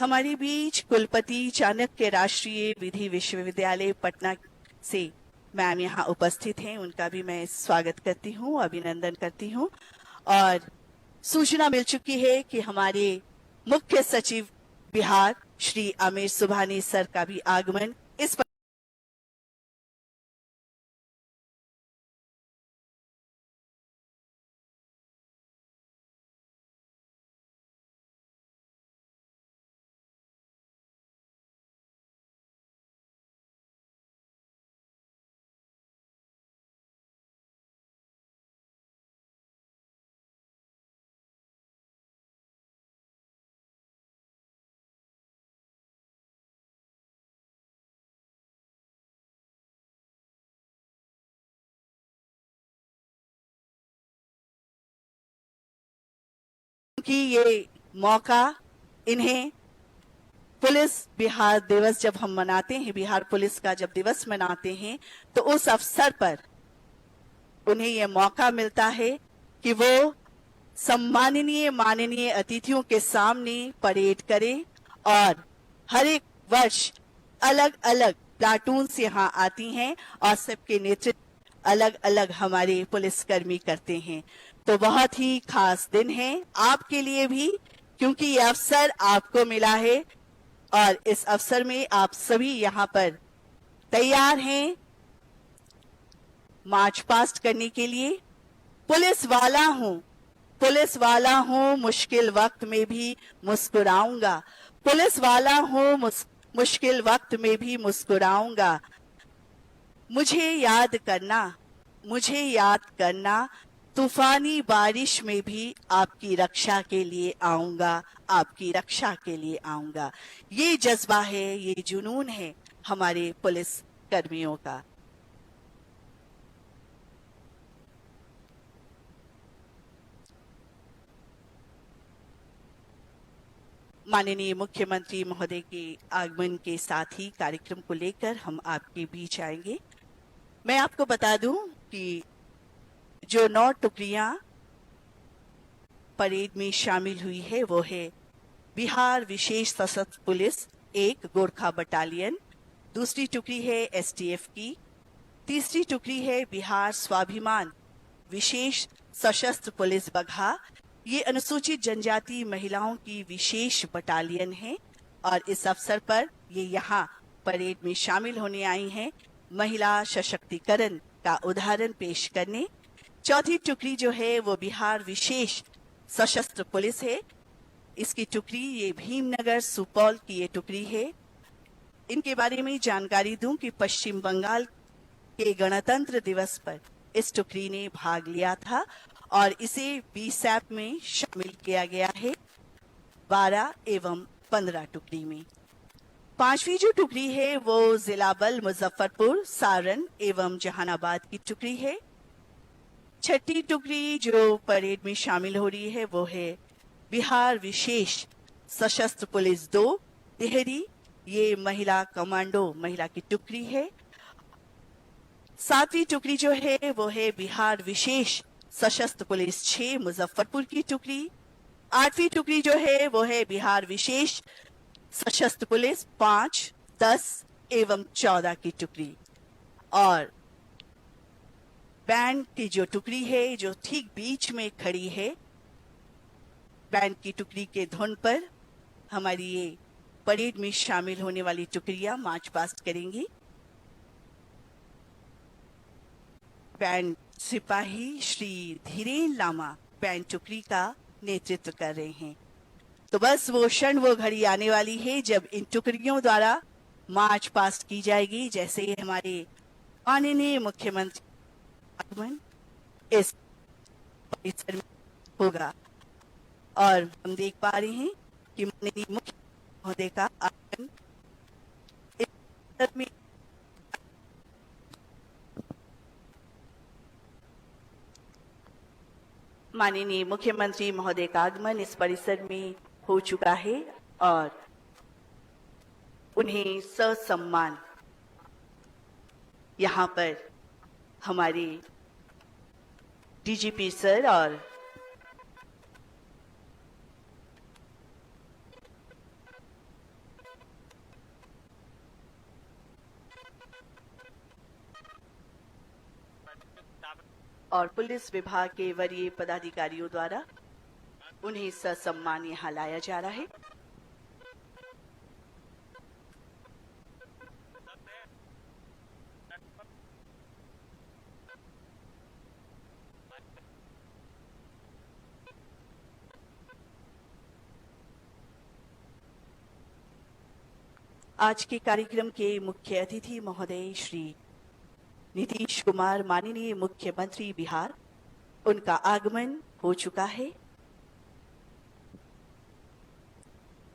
हमारे बीच कुलपति चाणक्य राष्ट्रीय विधि विश्वविद्यालय पटना से मैम यहाँ उपस्थित हैं। उनका भी मैं स्वागत करती हूँ, अभिनंदन करती हूँ। और सूचना मिल चुकी है कि हमारे मुख्य सचिव बिहार श्री आमिर सुबहानी सर का भी आगमन इस कि ये मौका इन्हें पुलिस बिहार दिवस जब हम मनाते हैं, बिहार पुलिस का जब दिवस मनाते हैं, तो उस अवसर पर उन्हें यह मौका मिलता है कि वो सम्माननीय माननीय अतिथियों के सामने परेड करें। और हर एक वर्ष अलग अलग प्लाटून्स यहाँ आती हैं और सबके नेतृत्व अलग अलग हमारे पुलिसकर्मी करते हैं। तो बहुत ही खास दिन है आपके लिए भी, क्योंकि ये अवसर आपको मिला है और इस अवसर में आप सभी यहाँ पर तैयार हैं मार्च पास्ट करने के लिए। पुलिस वाला हूँ मुश्किल वक्त में भी मुस्कुराऊंगा, पुलिस वाला हूँ मुश्किल वक्त में भी मुस्कुराऊंगा। मुझे याद करना तूफानी बारिश में भी आपकी रक्षा के लिए आऊंगा, आपकी रक्षा के लिए आऊंगा। ये जज्बा है, ये जुनून है हमारे पुलिस कर्मियों का। माननीय मुख्यमंत्री महोदय के आगमन के साथ ही कार्यक्रम को लेकर हम आपके बीच आएंगे। मैं आपको बता दूं कि जो 9 टुकड़ियां परेड में शामिल हुई है वो है बिहार विशेष सशस्त्र पुलिस 1 गोरखा बटालियन, दूसरी टुकड़ी है एसटीएफ की, तीसरी टुकड़ी है बिहार स्वाभिमान विशेष सशस्त्र पुलिस बगहा। ये अनुसूचित जनजाति महिलाओं की विशेष बटालियन है और इस अवसर पर ये यहाँ परेड में शामिल होने आई हैं महिला सशक्तिकरण का उदाहरण पेश करने। चौथी टुकड़ी जो है वो बिहार विशेष सशस्त्र पुलिस है। इसकी टुकड़ी ये भीमनगर सुपौल की ये टुकड़ी है। इनके बारे में जानकारी दूं कि पश्चिम बंगाल के गणतंत्र दिवस पर इस टुकड़ी ने भाग लिया था और इसे बीसैप में शामिल किया गया है 12 एवं 15 टुकड़ी में। पांचवी जो टुकड़ी है वो जिला बल मुजफ्फरपुर, सारण एवं जहानाबाद की टुकड़ी है। छठी टुकड़ी जो परेड में शामिल हो रही है वो है बिहार विशेष सशस्त्र पुलिस 2 टिहरी, ये महिला कमांडो महिला की टुकड़ी है। सातवीं टुकड़ी जो है वो है बिहार विशेष सशस्त्र पुलिस 6 मुजफ्फरपुर की टुकड़ी। आठवीं टुकड़ी जो है वो है बिहार विशेष सशस्त्र पुलिस 5, 10 एवं 14 की टुकड़ी। और बैंड की जो टुकड़ी है जो ठीक बीच में खड़ी है, बैंड की टुकड़ी के धुन पर हमारी ये परेड में शामिल होने वाली टुकड़ियां मार्च पास्ट करेंगी। बैंड सिपाही श्री धीरेन लामा बैंड टुकड़ी का नेतृत्व कर रहे हैं। तो बस वो क्षण वो घड़ी आने वाली है जब इन टुकड़ियों द्वारा मार्च पास्ट की जाएगी। जैसे ही हमारे माननीय मुख्यमंत्री आगमन इस परिसर में होगा और हम देख पा रहे हैं कि माननीय मुख्य महोदय का आगमन इस परिसर में माननीय मुख्यमंत्री महोदय का आगमन इस परिसर में हो चुका है और उन्हें ससम्मान यहाँ पर हमारे डीजीपी सर और और पुलिस विभाग के वरीय पदाधिकारियों द्वारा उन्हें ससम्मान यहाँ लाया जा रहा है। आज के कार्यक्रम के मुख्य अतिथि महोदय श्री नीतीश कुमार, माननीय मुख्यमंत्री बिहार, उनका आगमन हो चुका है।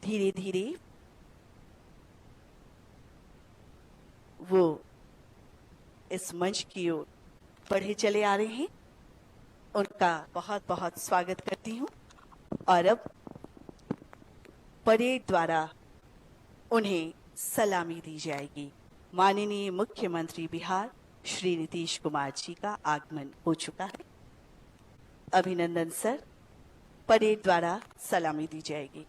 धीरे धीरे वो इस मंच की ओर बढ़े चले आ रहे हैं। उनका बहुत बहुत स्वागत करती हूं और अब परेड द्वारा उन्हें सलामी दी जाएगी। माननीय मुख्यमंत्री बिहार श्री नीतीश कुमार जी का आगमन हो चुका है। अभिनंदन सर। परेड द्वारा सलामी दी जाएगी।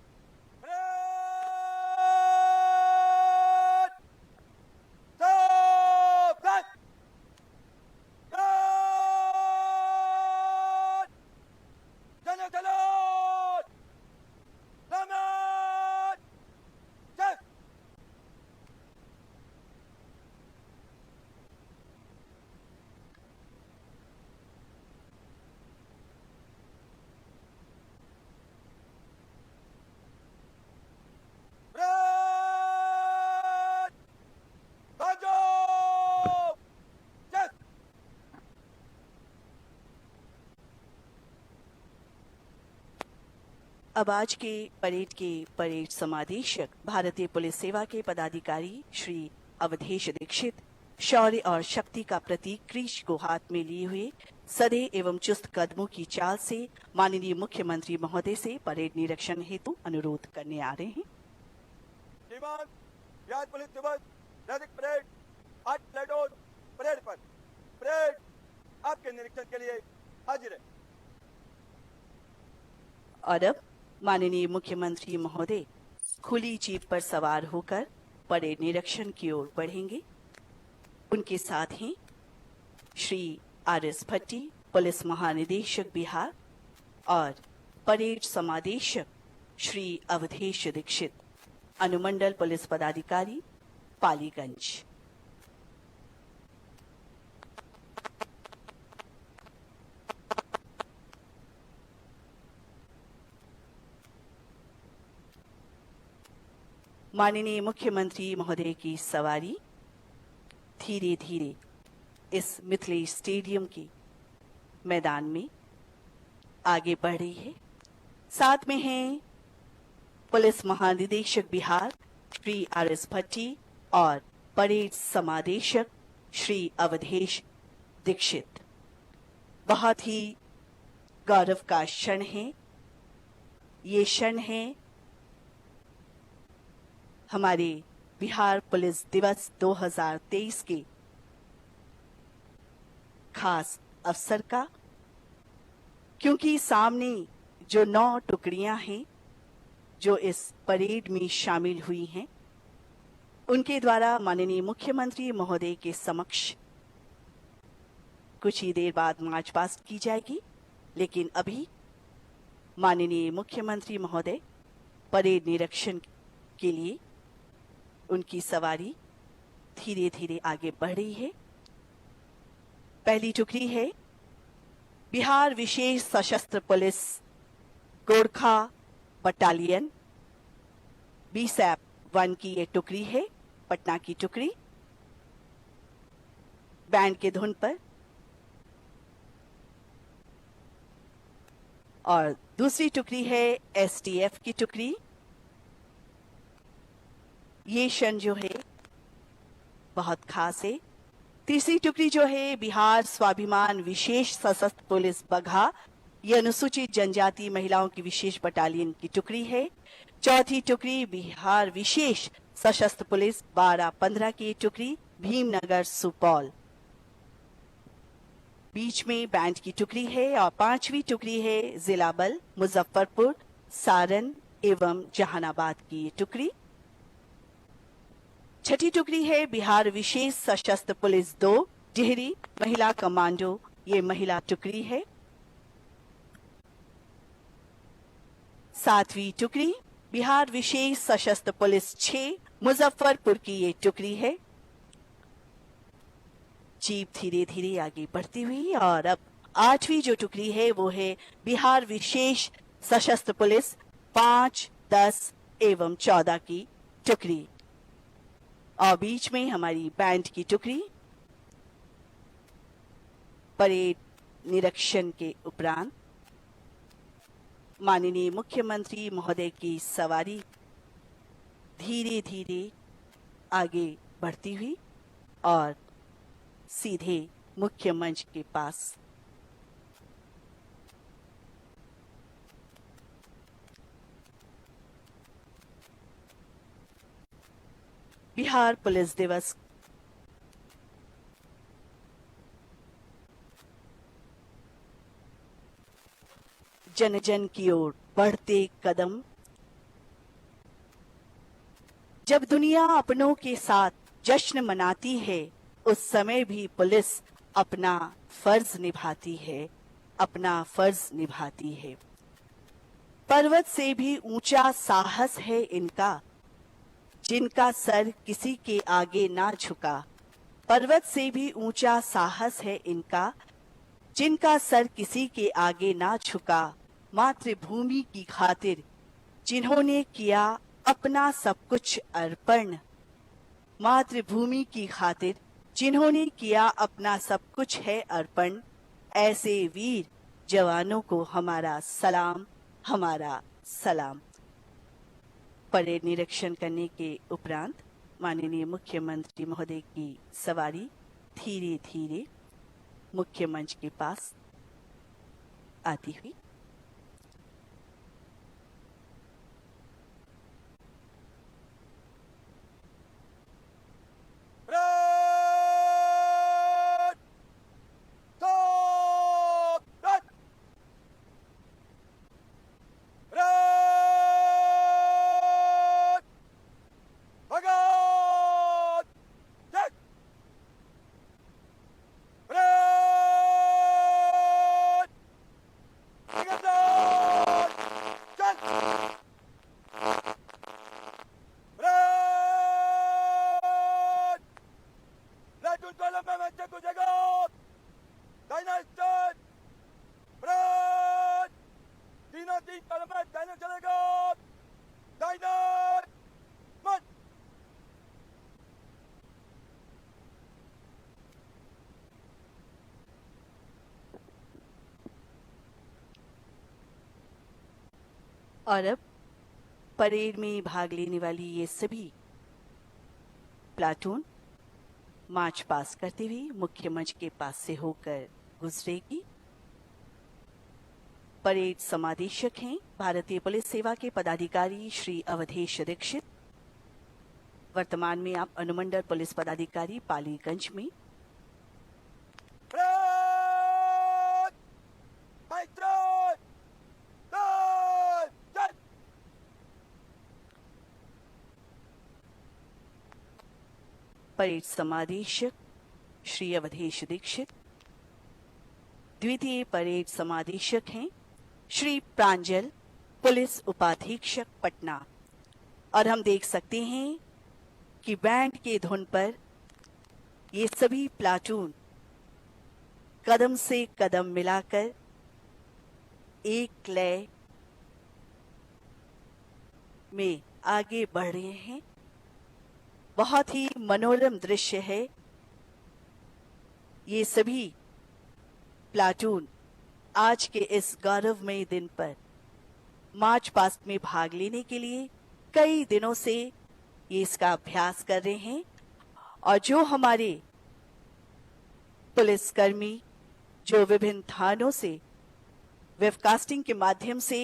अब आज के परेड समादेशक भारतीय पुलिस सेवा के पदाधिकारी श्री अवधेश दीक्षित शौर्य और शक्ति का प्रतीक क्रीच को हाथ में लिए हुए सधे एवं चुस्त कदमों की चाल से माननीय मुख्यमंत्री महोदय से परेड निरीक्षण हेतु अनुरोध करने आ रहे हैं। बिहार पुलिस दिवस नैतिक परेड आज प्लेटून परेड पर परेड आपके निरीक्षण के लिए हाजिर है। और अब माननीय मुख्यमंत्री महोदय खुली जीप पर सवार होकर परेड निरीक्षण की ओर बढ़ेंगे। उनके साथ हैं श्री आर.एस. भट्टी, पुलिस महानिदेशक बिहार, और परेड समादेशक श्री अवधेश दीक्षित, अनुमंडल पुलिस पदाधिकारी पालीगंज। माननीय मुख्यमंत्री महोदय की सवारी धीरे धीरे इस मिथिलेश स्टेडियम के मैदान में आगे बढ़ रही है। साथ में हैं पुलिस महानिदेशक बिहार श्री आर.एस. भट्टी और परेड समादेशक श्री अवधेश दीक्षित। बहुत ही गौरव का क्षण है। ये क्षण है हमारे बिहार पुलिस दिवस 2023 के खास अवसर का, क्योंकि सामने जो 9 टुकड़ियां हैं जो इस परेड में शामिल हुई हैं, उनके द्वारा माननीय मुख्यमंत्री महोदय के समक्ष कुछ ही देर बाद मार्च पास्ट की जाएगी। लेकिन अभी माननीय मुख्यमंत्री महोदय परेड निरीक्षण के लिए उनकी सवारी धीरे धीरे आगे बढ़ रही है। पहली टुकड़ी है बिहार विशेष सशस्त्र पुलिस गोरखा बटालियन BSAP-1 की ये टुकड़ी है, पटना की टुकड़ी। बैंड के धुन पर। और दूसरी टुकड़ी है STF की टुकड़ी। ये क्षण जो है बहुत खास है। तीसरी टुकड़ी जो है बिहार स्वाभिमान विशेष सशस्त्र पुलिस बगहा, ये अनुसूचित जनजाति महिलाओं की विशेष बटालियन की टुकड़ी है। चौथी टुकड़ी बिहार विशेष सशस्त्र पुलिस 12-15 की टुकड़ी भीमनगर सुपौल। बीच में बैंड की टुकड़ी है। और पांचवी टुकड़ी है जिला बल मुजफ्फरपुर, सारण एवं जहानाबाद की टुकड़ी। छठी टुकड़ी है बिहार विशेष सशस्त्र पुलिस 2 टिहरी महिला कमांडो ये महिला टुकड़ी है। 7वीं टुकड़ी बिहार विशेष सशस्त्र पुलिस 6 मुजफ्फरपुर की ये टुकड़ी है। जीप धीरे धीरे आगे बढ़ती हुई और अब 8वीं जो टुकड़ी है वो है बिहार विशेष सशस्त्र पुलिस 5, 10 एवं 14 की टुकड़ी। और बीच में हमारी बैंड की टुकड़ी। परेड निरीक्षण के उपरांत माननीय मुख्यमंत्री महोदय की सवारी धीरे धीरे आगे बढ़ती हुई और सीधे मुख्य मंच के पास। बिहार पुलिस दिवस जन जन की ओर बढ़ते कदम। जब दुनिया अपनों के साथ जश्न मनाती है उस समय भी पुलिस अपना फर्ज निभाती है, अपना फर्ज निभाती है। पर्वत से भी ऊंचा साहस है इनका, जिनका सर किसी के आगे ना झुका। पर्वत से भी ऊंचा साहस है इनका, जिनका सर किसी के आगे ना झुका। मातृभूमि की खातिर जिन्होंने किया अपना सब कुछ अर्पण। मातृभूमि की खातिर जिन्होंने किया अपना सब कुछ है अर्पण। ऐसे वीर जवानों को हमारा सलाम, हमारा सलाम। परेड निरीक्षण करने के उपरांत माननीय मुख्यमंत्री महोदय की सवारी धीरे धीरे मुख्य मंच के पास आती हुई। और अब परेड में भाग लेने वाली ये सभी प्लाटून मार्च पास करते हुए मुख्य मंच के पास से होकर गुजरेगी। परेड समादेशक हैं भारतीय पुलिस सेवा के पदाधिकारी श्री अवधेश दीक्षित। वर्तमान में आप अनुमंडल पुलिस पदाधिकारी पालीगंज में। परेड समादेशक श्री अवधेश दीक्षित। द्वितीय परेड समादेशक हैं श्री प्रांजल, पुलिस उपाधीक्षक पटना। और हम देख सकते हैं कि बैंड के धुन पर ये सभी प्लाटून कदम से कदम मिलाकर एक लय में आगे बढ़ रहे हैं। बहुत ही मनोरम दृश्य है। ये सभी प्लाटून आज के इस गौरवमय दिन पर मार्च पास्ट में भाग लेने के लिए कई दिनों से ये इसका अभ्यास कर रहे हैं। और जो हमारे पुलिसकर्मी जो विभिन्न थानों से वेबकास्टिंग के माध्यम से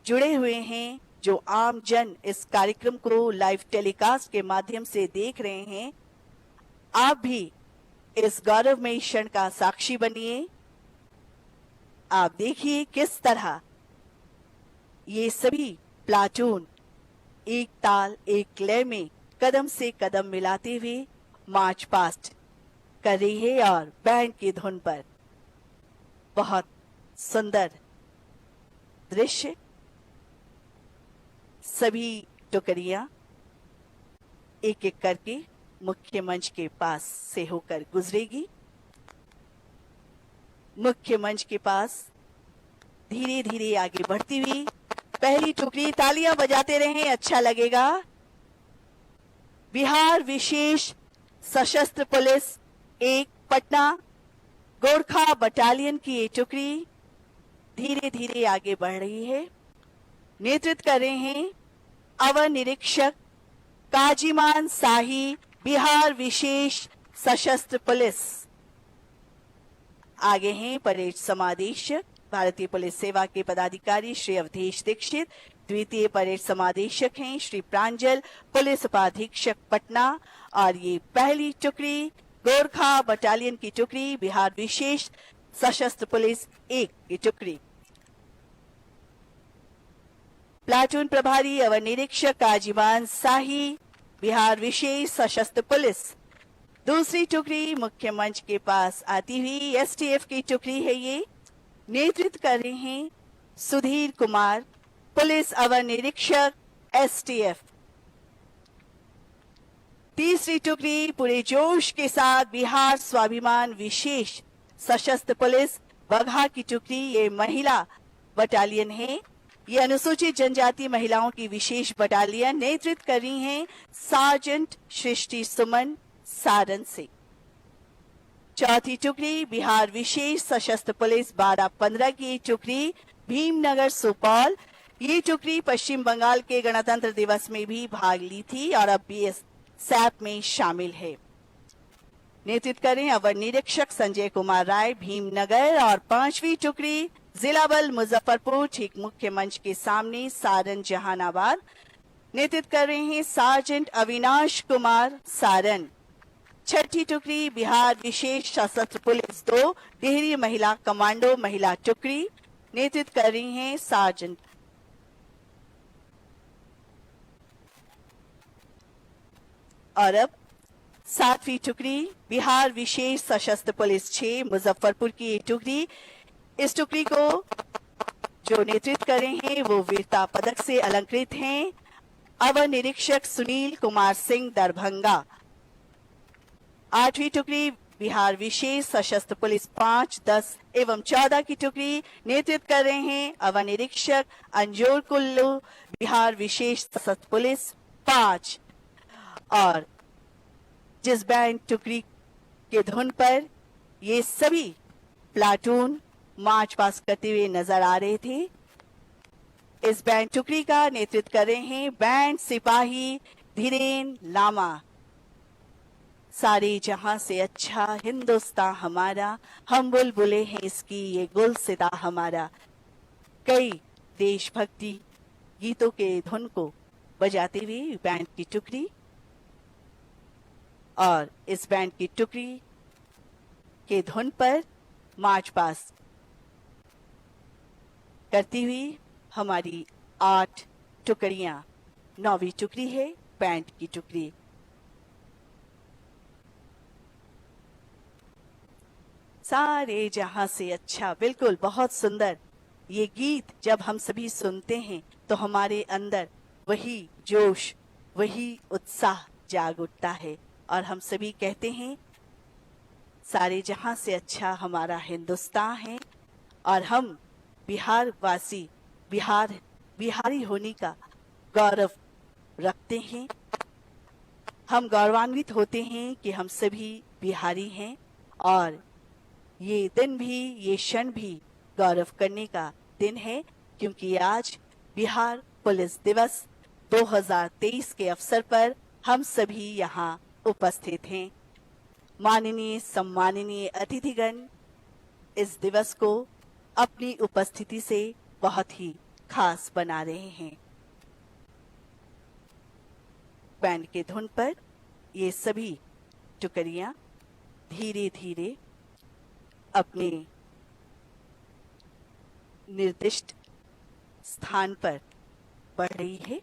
जुड़े हुए हैं, जो आम जन इस कार्यक्रम को लाइव टेलीकास्ट के माध्यम से देख रहे हैं, आप भी इस गौरवमयी क्षण का साक्षी बनिए। आप देखिए किस तरह ये सभी प्लाटून एक ताल एक लय में कदम से कदम मिलाते हुए मार्च पास्ट कर रही है और बैंड की धुन पर बहुत सुंदर दृश्य। सभी टुकड़ियां एक एक करके मुख्य मंच के पास से होकर गुजरेगी। मुख्य मंच के पास धीरे धीरे आगे बढ़ती हुई पहली टुकड़ी, तालियां बजाते रहें, अच्छा लगेगा। बिहार विशेष सशस्त्र पुलिस 1 पटना गोरखा बटालियन की ये टुकड़ी धीरे धीरे आगे बढ़ रही है। नेतृत्व कर रहे हैं अवर निरीक्षक काजीमान शाही, बिहार विशेष सशस्त्र पुलिस। आगे हैं परेड समादेशक भारतीय पुलिस सेवा के पदाधिकारी श्री अवधेश दीक्षित। द्वितीय परेड समादेशक हैं श्री प्रांजल, पुलिस उपाधीक्षक पटना। और ये पहली टुकड़ी गोरखा बटालियन की टुकड़ी, बिहार विशेष सशस्त्र पुलिस 1 की टुकड़ी। प्लाटून प्रभारी अवर निरीक्षक काजीमान शाही, बिहार विशेष सशस्त्र पुलिस। दूसरी टुकड़ी मुख्य मंच के पास आती हुई एसटीएफ की टुकड़ी है। ये नेतृत्व कर रहे हैं सुधीर कुमार, पुलिस अवर निरीक्षक एसटीएफ। तीसरी टुकड़ी पूरे जोश के साथ बिहार स्वाभिमान विशेष सशस्त्र पुलिस बगहा की टुकड़ी, ये महिला बटालियन है। ये अनुसूचित जनजाति महिलाओं की विशेष बटालियन। नेतृत्व कर रही हैं सार्जेंट सृष्टि सुमन सारण से। चौथी टुकड़ी बिहार विशेष सशस्त्र पुलिस 12-15 की टुकड़ी भीमनगर सुपौल। ये टुकड़ी पश्चिम बंगाल के गणतंत्र दिवस में भी भाग ली थी और अब बीएसएफ में शामिल है। नेतृत्व करें अवर निरीक्षक संजय कुमार राय, भीमनगर। और पांचवी टुकड़ी जिला बल मुजफ्फरपुर, ठीक मुख्य मंच के सामने, सारण जहानाबाद। नेतृत्व कर रहे हैं सार्जेंट अविनाश कुमार सारण। छठी टुकड़ी बिहार विशेष सशस्त्र पुलिस 2 डेहरी महिला कमांडो महिला टुकड़ी। नेतृत्व कर रही हैं सार्जेंट। और अब सातवीं टुकड़ी बिहार विशेष सशस्त्र पुलिस 6 मुजफ्फरपुर की ये टुकड़ी। इस टुकड़ी को जो नेतृत्व कर रहे हैं वो वीरता पदक से अलंकृत हैं अवर निरीक्षक सुनील कुमार सिंह दरभंगा। आठवीं टुकड़ी बिहार विशेष सशस्त्र पुलिस 5, 10 एवं 14 की टुकड़ी। नेतृत्व कर रहे हैं अवर निरीक्षक अंजोर कुल्लू, बिहार विशेष सशस्त्र पुलिस 5। और जिस बैंड टुकड़ी के धुन पर ये सभी प्लाटून मार्च पास करते हुए नजर आ रहे थे, इस बैंड टुकड़ी का नेतृत्व कर रहे हैं बैंड सिपाही धीरेन लामा। सारे जहां से अच्छा हिंदुस्तान हमारा, हम बुलबुले हैं इसकी ये गुलसिता हमारा। कई देशभक्ति गीतों के धुन को बजाते हुए बैंड की टुकड़ी। और इस बैंड की टुकड़ी के धुन पर मार्च पास करती हुई हमारी 8 टुकड़ियां। 9वीं टुकड़ी है बैंड की टुकड़ी। सारे जहां से अच्छा, बिल्कुल बहुत सुंदर। ये गीत जब हम सभी सुनते हैं तो हमारे अंदर वही जोश, वही उत्साह जाग उठता है और हम सभी कहते हैं सारे जहां से अच्छा हमारा हिंदुस्तान है। और हम बिहार वासी, बिहारी होने का गौरव रखते हैं। हम गौरवान्वित होते हैं कि हम सभी बिहारी हैं। और ये दिन भी, ये क्षण भी गौरव करने का दिन है, क्योंकि आज बिहार पुलिस दिवस 2023 के अवसर पर हम सभी यहाँ उपस्थित हैं। माननीय सम्माननीय अतिथिगण इस दिवस को अपनी उपस्थिति से बहुत ही खास बना रहे हैं। बैंड के धुन पर ये सभी टुकड़ियां धीरे धीरे अपने निर्दिष्ट स्थान पर बढ़ रही है।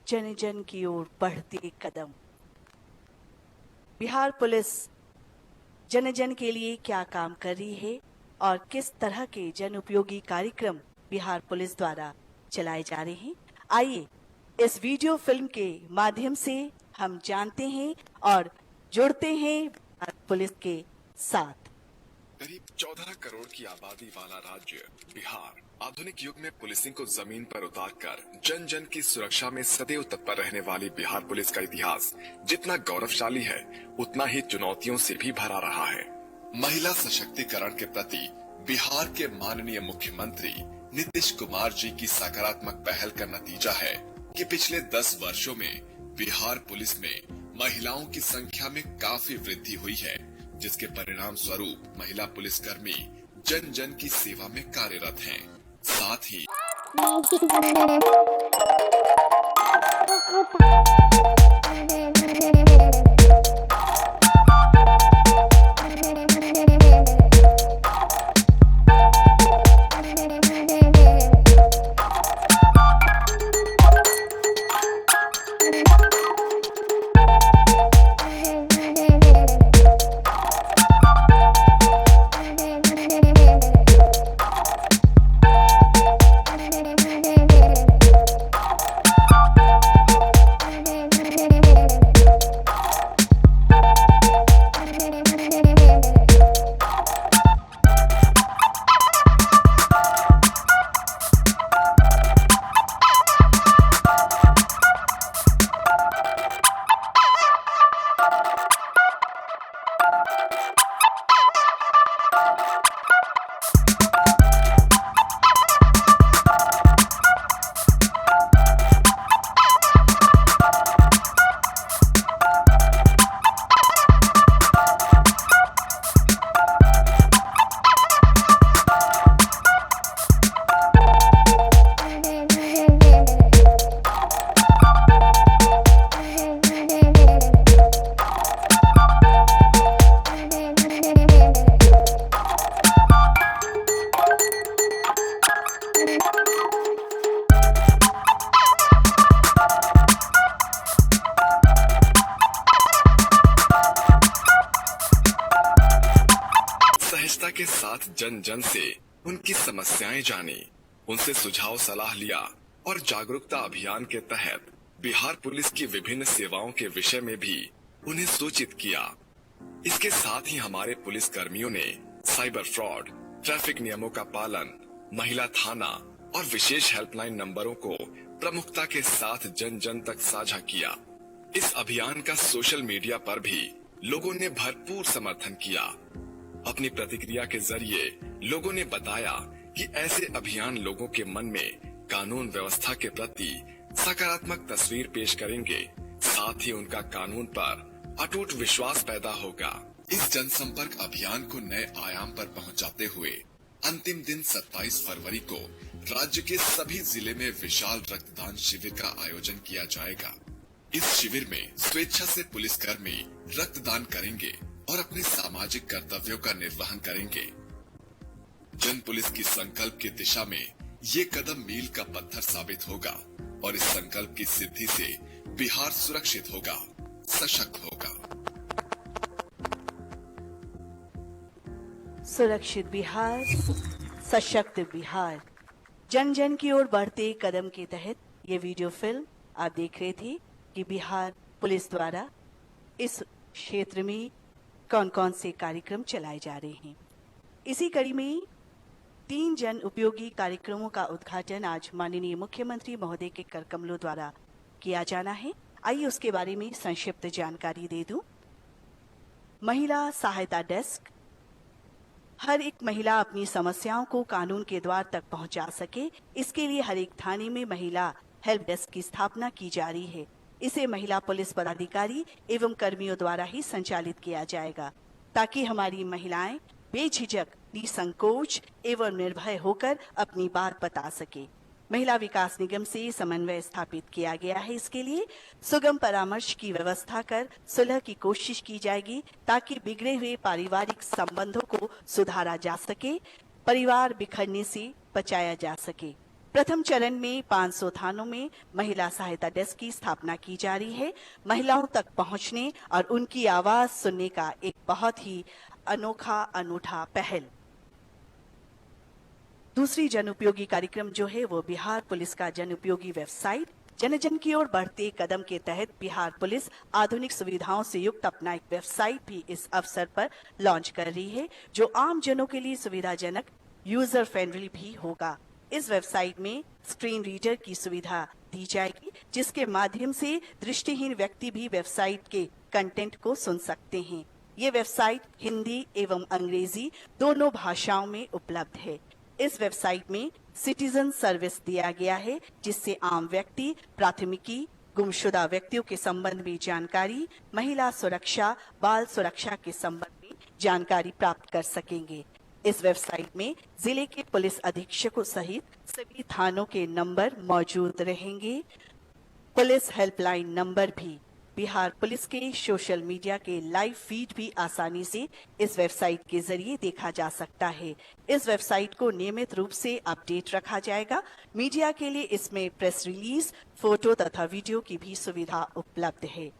जन जन की ओर बढ़ते कदम। बिहार पुलिस जन जन के लिए क्या काम कर रही है और किस तरह के जन उपयोगी कार्यक्रम बिहार पुलिस द्वारा चलाए जा रहे हैं, आइए इस वीडियो फिल्म के माध्यम से हम जानते हैं और जुड़ते हैं बिहार पुलिस के साथ। करीब 14 करोड़ की आबादी वाला राज्य बिहार आधुनिक युग में पुलिसिंग को जमीन पर उतारकर जन जन की सुरक्षा में सदैव तत्पर रहने वाली बिहार पुलिस का इतिहास जितना गौरवशाली है उतना ही चुनौतियों से भी भरा रहा है। महिला सशक्तिकरण के प्रति बिहार के माननीय मुख्यमंत्री नीतीश कुमार जी की सकारात्मक पहल का नतीजा है कि पिछले 10 वर्षों में बिहार पुलिस में महिलाओं की संख्या में काफी वृद्धि हुई है, जिसके परिणाम स्वरूप महिला पुलिसकर्मी जन जन की सेवा में कार्यरत हैं। साथ ही सहजता के साथ जन जन से उनकी समस्याएं जानी, उनसे सुझाव सलाह लिया और जागरूकता अभियान के तहत बिहार पुलिस की विभिन्न सेवाओं के विषय में भी उन्हें सूचित किया। इसके साथ ही हमारे पुलिस कर्मियों ने साइबर फ्रॉड, ट्रैफिक नियमों का पालन, महिला थाना और विशेष हेल्पलाइन नंबरों को प्रमुखता के साथ जन जन तक साझा किया। इस अभियान का सोशल मीडिया पर भी लोगों ने भरपूर समर्थन किया। अपनी प्रतिक्रिया के जरिए लोगों ने बताया कि ऐसे अभियान लोगों के मन में कानून व्यवस्था के प्रति सकारात्मक तस्वीर पेश करेंगे, साथ ही उनका कानून पर अटूट विश्वास पैदा होगा। इस जनसंपर्क अभियान को नए आयाम पर पहुंचाते हुए अंतिम दिन 27 फरवरी को राज्य के सभी जिले में विशाल रक्तदान शिविर का आयोजन किया जाएगा। इस शिविर में स्वेच्छा से पुलिसकर्मी रक्तदान करेंगे और अपने सामाजिक कर्तव्यों का निर्वहन करेंगे। जन पुलिस की संकल्प की दिशा में ये कदम मील का पत्थर साबित होगा और इस संकल्प की सिद्धि से बिहार सुरक्षित होगा, सशक्त होगा। सुरक्षित बिहार, सशक्त बिहार, जन जन की ओर बढ़ते कदम के तहत ये वीडियो फिल्म आप देख रहे थे कि बिहार पुलिस द्वारा इस क्षेत्र में कौन कौन से कार्यक्रम चलाए जा रहे हैं। इसी कड़ी में 3 जन उपयोगी कार्यक्रमों का उद्घाटन आज माननीय मुख्यमंत्री महोदय के कर कमलों द्वारा किया जाना है। आइए उसके बारे में संक्षिप्त जानकारी दे दूं। महिला सहायता डेस्क, हर एक महिला अपनी समस्याओं को कानून के द्वार तक पहुंचा सके, इसके लिए हर एक थाने में महिला हेल्प डेस्क की स्थापना की जा रही है। इसे महिला पुलिस पदाधिकारी एवं कर्मियों द्वारा ही संचालित किया जाएगा, ताकि हमारी महिलाएं बेझिझक, निसंकोच एवं निर्भय होकर अपनी बात बता सके। महिला विकास निगम से समन्वय स्थापित किया गया है। इसके लिए सुगम परामर्श की व्यवस्था कर सुलह की कोशिश की जाएगी, ताकि बिगड़े हुए पारिवारिक संबंधों को सुधारा जा सके, परिवार बिखरने से बचाया जा सके। प्रथम चरण में 500 थानों में महिला सहायता डेस्क की स्थापना की जा रही है। महिलाओं तक पहुंचने और उनकी आवाज सुनने का एक बहुत ही अनूठा पहल। दूसरी जन उपयोगी कार्यक्रम जो है वो बिहार पुलिस का जन उपयोगी वेबसाइट जन जन की ओर बढ़ते कदम के तहत बिहार पुलिस आधुनिक सुविधाओं से युक्त अपना एक वेबसाइट भी इस अवसर पर लॉन्च कर रही है, जो आम जनों के लिए सुविधाजनक, यूजर फ्रेंडली भी होगा। इस वेबसाइट में स्क्रीन रीडर की सुविधा दी जाएगी, जिसके माध्यम से दृष्टिहीन व्यक्ति भी वेबसाइट के कंटेंट को सुन सकते हैं। ये वेबसाइट हिंदी एवं अंग्रेजी दोनों भाषाओं में उपलब्ध है। इस वेबसाइट में सिटीजन सर्विस दिया गया है, जिससे आम व्यक्ति प्राथमिकी, गुमशुदा व्यक्तियों के संबंध में जानकारी, महिला सुरक्षा, बाल सुरक्षा के संबंध में जानकारी प्राप्त कर सकेंगे। इस वेबसाइट में जिले के पुलिस अधीक्षकों सहित सभी थानों के नंबर मौजूद रहेंगे। पुलिस हेल्पलाइन नंबर भी, बिहार पुलिस के सोशल मीडिया के लाइव फीड भी आसानी से इस वेबसाइट के जरिए देखा जा सकता है। इस वेबसाइट को नियमित रूप से अपडेट रखा जाएगा। मीडिया के लिए इसमें प्रेस रिलीज, फोटो तथा वीडियो की भी सुविधा उपलब्ध है।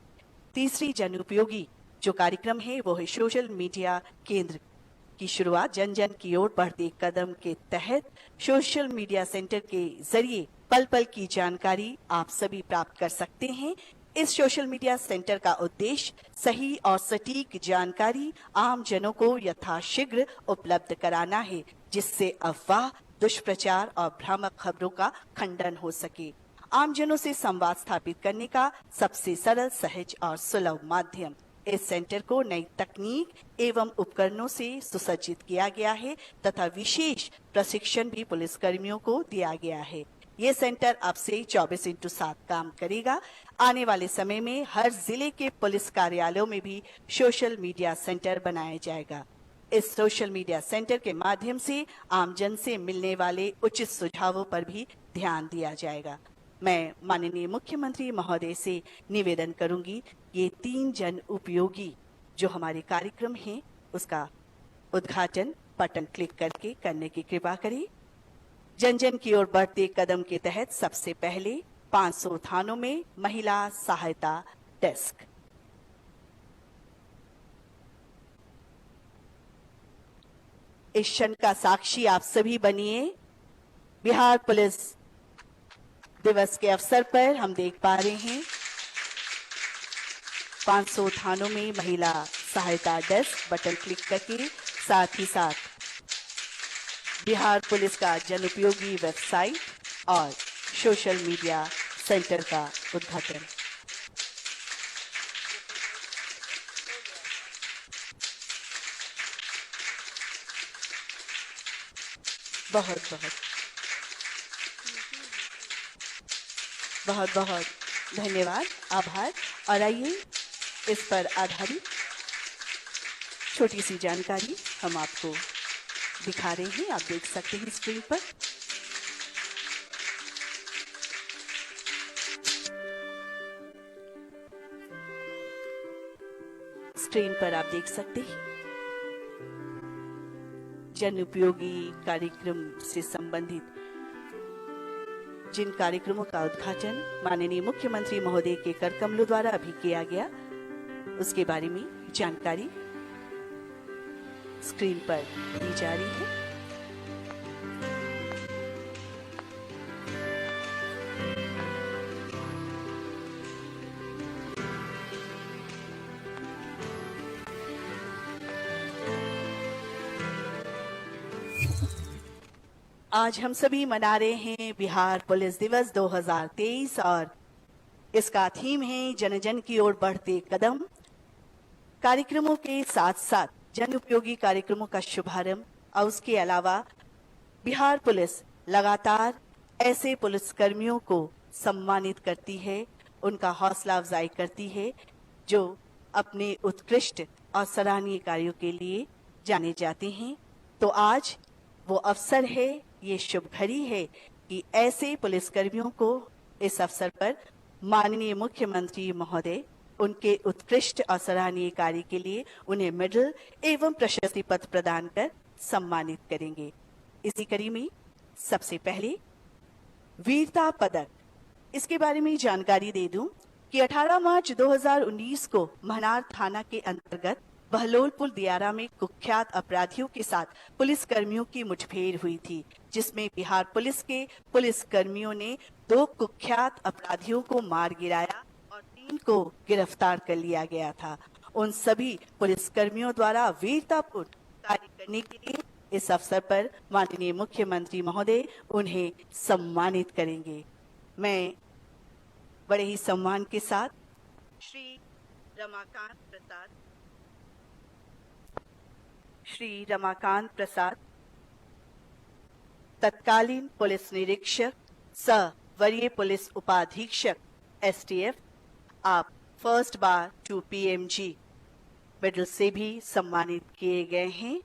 तीसरी जन उपयोगी जो कार्यक्रम है वो है सोशल मीडिया केंद्र की शुरुआत जन जन की ओर बढ़ते कदम के तहत सोशल मीडिया सेंटर के जरिए पल पल की जानकारी आप सभी प्राप्त कर सकते हैं। इस सोशल मीडिया सेंटर का उद्देश्य सही और सटीक जानकारी आम जनों को यथाशीघ्र उपलब्ध कराना है, जिससे अफवाह, दुष्प्रचार और भ्रामक खबरों का खंडन हो सके। आम जनों से संवाद स्थापित करने का सबसे सरल, सहज और सुलभ माध्यम। इस सेंटर को नई तकनीक एवं उपकरणों से सुसज्जित किया गया है तथा विशेष प्रशिक्षण भी पुलिसकर्मियों को दिया गया है। ये सेंटर अब से 24/7 काम करेगा। आने वाले समय में हर जिले के पुलिस कार्यालयों में भी सोशल मीडिया सेंटर बनाया जाएगा। इस सोशल मीडिया सेंटर के माध्यम से आमजन से मिलने वाले उचित सुझावों पर भी ध्यान दिया जाएगा। मैं माननीय मुख्यमंत्री महोदय से निवेदन करूंगी, ये 3 जन उपयोगी जो हमारे कार्यक्रम हैं उसका उद्घाटन बटन क्लिक करके करने की कृपा करें। जन जन की ओर बढ़ते कदम के तहत सबसे पहले 500 थानों में महिला सहायता डेस्क। इस क्षण का साक्षी आप सभी बनिए। बिहार पुलिस दिवस के अवसर पर हम देख पा रहे हैं 500 थानों में महिला सहायता डेस्क बटन क्लिक करके, साथ ही साथ बिहार पुलिस का जन उपयोगी वेबसाइट और सोशल मीडिया सेंटर का उद्घाटन। बहुत बहुत धन्यवाद, आभार। और आइए इस पर आधारित छोटी सी जानकारी हम आपको दिखा रहे हैं। आप देख सकते हैं स्क्रीन पर। स्क्रीन पर आप देख सकते हैं जन उपयोगी कार्यक्रम से संबंधित जिन कार्यक्रमों का उद्घाटन माननीय मुख्यमंत्री महोदय के कर कमलों द्वारा अभी किया गया, उसके बारे में जानकारी स्क्रीन पर दी जा रही है। आज हम सभी मना रहे हैं बिहार पुलिस दिवस 2023 और इसका थीम है जन जन की ओर बढ़ते कदम। कार्यक्रमों के साथ साथ जन उपयोगी कार्यक्रमों का शुभारंभ और उसके अलावा बिहार पुलिस लगातार ऐसे पुलिसकर्मियों को सम्मानित करती है, उनका हौसला अफजाई करती है जो अपने उत्कृष्ट और सराहनीय कार्यों के लिए जाने जाते हैं। तो आज वो अवसर है, ये शुभ घड़ी है कि ऐसे पुलिसकर्मियों को इस अवसर पर माननीय मुख्यमंत्री महोदय उनके उत्कृष्ट और सराहनीय कार्य के लिए उन्हें मेडल एवं प्रशस्ति पत्र प्रदान कर सम्मानित करेंगे। इसी कड़ी में सबसे पहले वीरता पदक, इसके बारे में जानकारी दे दूं कि 18 मार्च 2019 को महनार थाना के अंतर्गत बहलोलपुर दियारा में कुख्यात अपराधियों के साथ पुलिस कर्मियों की मुठभेड़ हुई थी, जिसमें बिहार पुलिस के पुलिस कर्मियों ने 2 कुख्यात अपराधियों को मार गिराया और 3 को गिरफ्तार कर लिया गया था। उन सभी पुलिस कर्मियों द्वारा वीरतापूर्ण कार्य करने के लिए इस अवसर पर माननीय मुख्यमंत्री महोदय उन्हें सम्मानित करेंगे। मैं बड़े ही सम्मान के साथ श्री रमाकांत प्रसाद तत्कालीन पुलिस निरीक्षक सह वरीय पुलिस उपाधीक्षक STF, आप फर्स्ट बार टू PMG मेडल से भी सम्मानित किए गए हैं।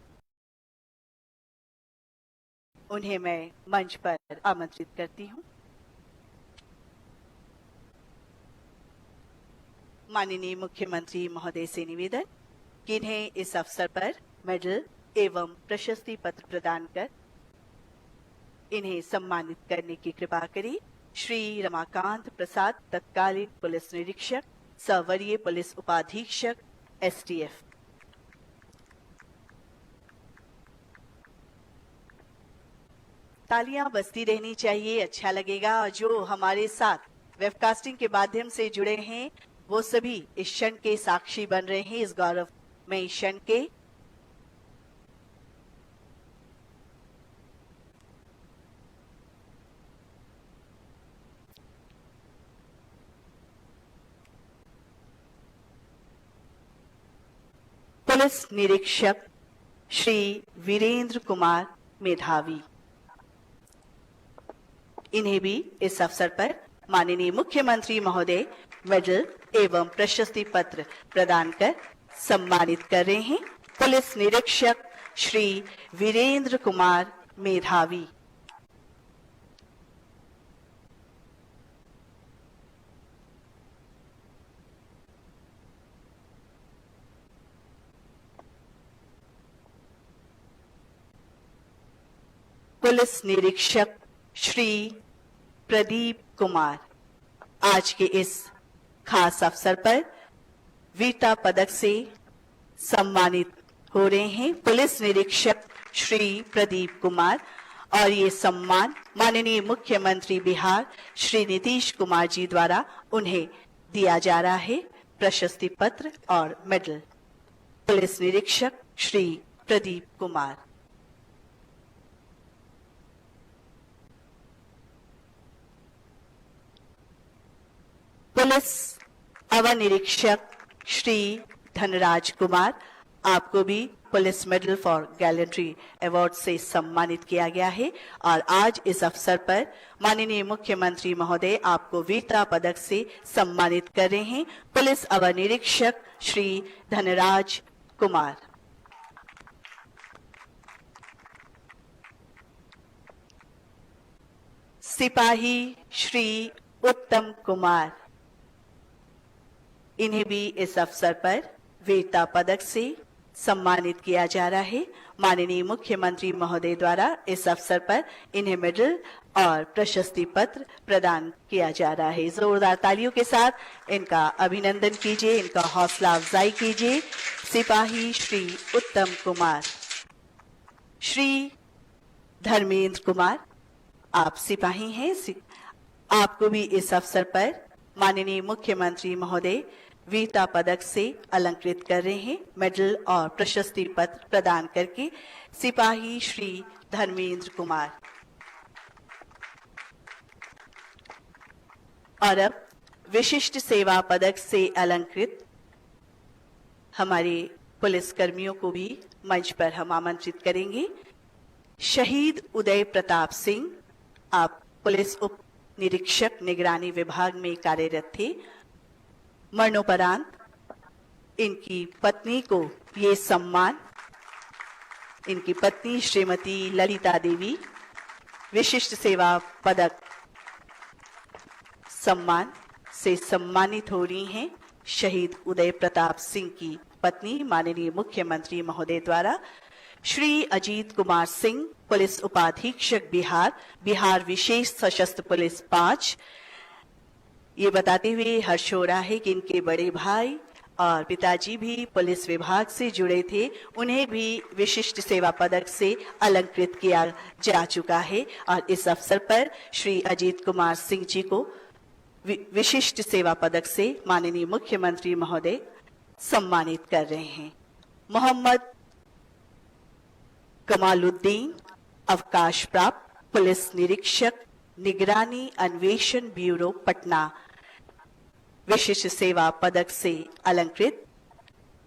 उन्हें मैं मंच पर आमंत्रित करती हूं। माननीय मुख्यमंत्री महोदय से निवेदन कि इन्हें इस अवसर पर मेडल एवं प्रशस्ति पत्र प्रदान कर इन्हें सम्मानित करने की कृपा करें। श्री रमाकांत प्रसाद तत्कालीन पुलिस निरीक्षक सह वरीय पुलिस उपाधीक्षक STF। तालियां बजती रहनी चाहिए, अच्छा लगेगा। और जो हमारे साथ वेबकास्टिंग के माध्यम से जुड़े हैं वो सभी इस क्षण के साक्षी बन रहे हैं, इस गौरव में इस क्षण के। पुलिस निरीक्षक श्री वीरेंद्र कुमार मेधावी, इन्हें भी इस अवसर पर माननीय मुख्यमंत्री महोदय मेडल एवं प्रशस्ति पत्र प्रदान कर सम्मानित कर रहे हैं। पुलिस निरीक्षक श्री वीरेंद्र कुमार मेधावी। पुलिस निरीक्षक श्री प्रदीप कुमार आज के इस खास अवसर पर वीरता पदक से सम्मानित हो रहे हैं। पुलिस निरीक्षक श्री प्रदीप कुमार, और ये सम्मान माननीय मुख्यमंत्री बिहार श्री नीतीश कुमार जी द्वारा उन्हें दिया जा रहा है, प्रशस्ति पत्र और मेडल। पुलिस निरीक्षक श्री प्रदीप कुमार। पुलिस अवर निरीक्षक श्री धनराज कुमार, आपको भी police medal for gallantry award से सम्मानित किया गया है। और आज इस अवसर पर माननीय मुख्यमंत्री महोदय आपको वीरता पदक से सम्मानित कर रहे हैं। पुलिस अवर निरीक्षक श्री धनराज कुमार। सिपाही श्री उत्तम कुमार, इन्हें भी इस अवसर पर वीरता पदक से सम्मानित किया जा रहा है। माननीय मुख्यमंत्री महोदय द्वारा इस अवसर पर इन्हें मेडल और प्रशस्ति पत्र प्रदान किया जा रहा है। जोरदार तालियों के साथ इनका अभिनंदन कीजिए, इनका हौसला अफजाई कीजिए। सिपाही श्री उत्तम कुमार। श्री धर्मेंद्र कुमार, आप सिपाही हैं, आपको भी इस अवसर पर माननीय मुख्यमंत्री महोदय वीरता पदक से अलंकृत कर रहे हैं, मेडल और प्रशस्ति पत्र प्रदान करके। सिपाही श्री धर्मेंद्र कुमार। और अब विशिष्ट सेवा पदक से अलंकृत हमारे पुलिस कर्मियों को भी मंच पर हम आमंत्रित करेंगे। शहीद उदय प्रताप सिंह, आप पुलिस उप निरीक्षक निगरानी विभाग में कार्यरत थे। मरणोपरांत इनकी पत्नी को ये सम्मान, इनकी पत्नी श्रीमती ललिता देवी विशिष्ट सेवा पदक सम्मान से सम्मानित हो रही हैं। शहीद उदय प्रताप सिंह की पत्नी माननीय मुख्यमंत्री महोदय द्वारा श्री अजीत कुमार सिंह, पुलिस उपाधीक्षक बिहार, बिहार विशेष सशस्त्र पुलिस 5। ये बताते हुए हर्ष हो रहा है कि इनके बड़े भाई और पिताजी भी पुलिस विभाग से जुड़े थे, उन्हें भी विशिष्ट सेवा पदक से अलंकृत किया जा चुका है और इस अवसर पर श्री अजीत कुमार सिंह जी को विशिष्ट सेवा पदक से माननीय मुख्यमंत्री महोदय सम्मानित कर रहे हैं। मोहम्मद कमालुद्दीन, अवकाश प्राप्त पुलिस निरीक्षक, निगरानी अन्वेषण ब्यूरो पटना, विशिष्ट सेवा पदक से अलंकृत।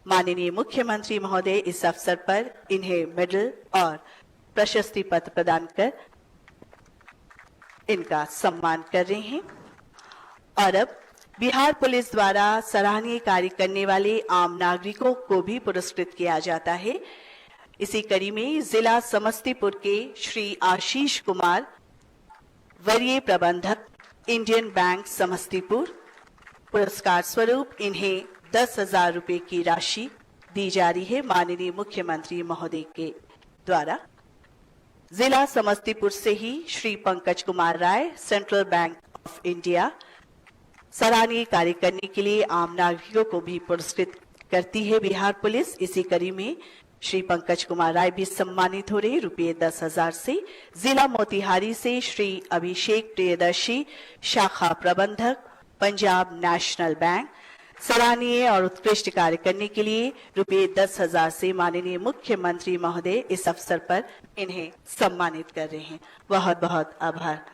माननीय मुख्यमंत्री महोदय इस अवसर पर इन्हें मेडल और प्रशस्ति पत्र प्रदान कर इनका सम्मान कर रहे हैं। और अब बिहार पुलिस द्वारा सराहनीय कार्य करने वाले आम नागरिकों को भी पुरस्कृत किया जाता है। इसी कड़ी में जिला समस्तीपुर के श्री आशीष कुमार, वरीय प्रबंधक, इंडियन बैंक समस्तीपुर, पुरस्कार स्वरूप इन्हें 10,000 रुपए की राशि दी जा रही है माननीय मुख्यमंत्री महोदय के द्वारा। जिला समस्तीपुर से ही Shri Pankaj Kumar Rai, central bank of India, सराहनीय कार्य करने के लिए आम नागरिकों को भी पुरस्कृत करती है बिहार पुलिस। इसी कड़ी में श्री पंकज कुमार राय भी सम्मानित हो रहे रुपये 10,000 से। जिला मोतिहारी से श्री अभिषेक प्रियदर्शी, शाखा प्रबंधक, पंजाब नेशनल बैंक, सराहनीय और उत्कृष्ट कार्य करने के लिए रुपये 10,000 से माननीय मुख्यमंत्री महोदय इस अवसर पर इन्हें सम्मानित कर रहे हैं। बहुत बहुत आभार।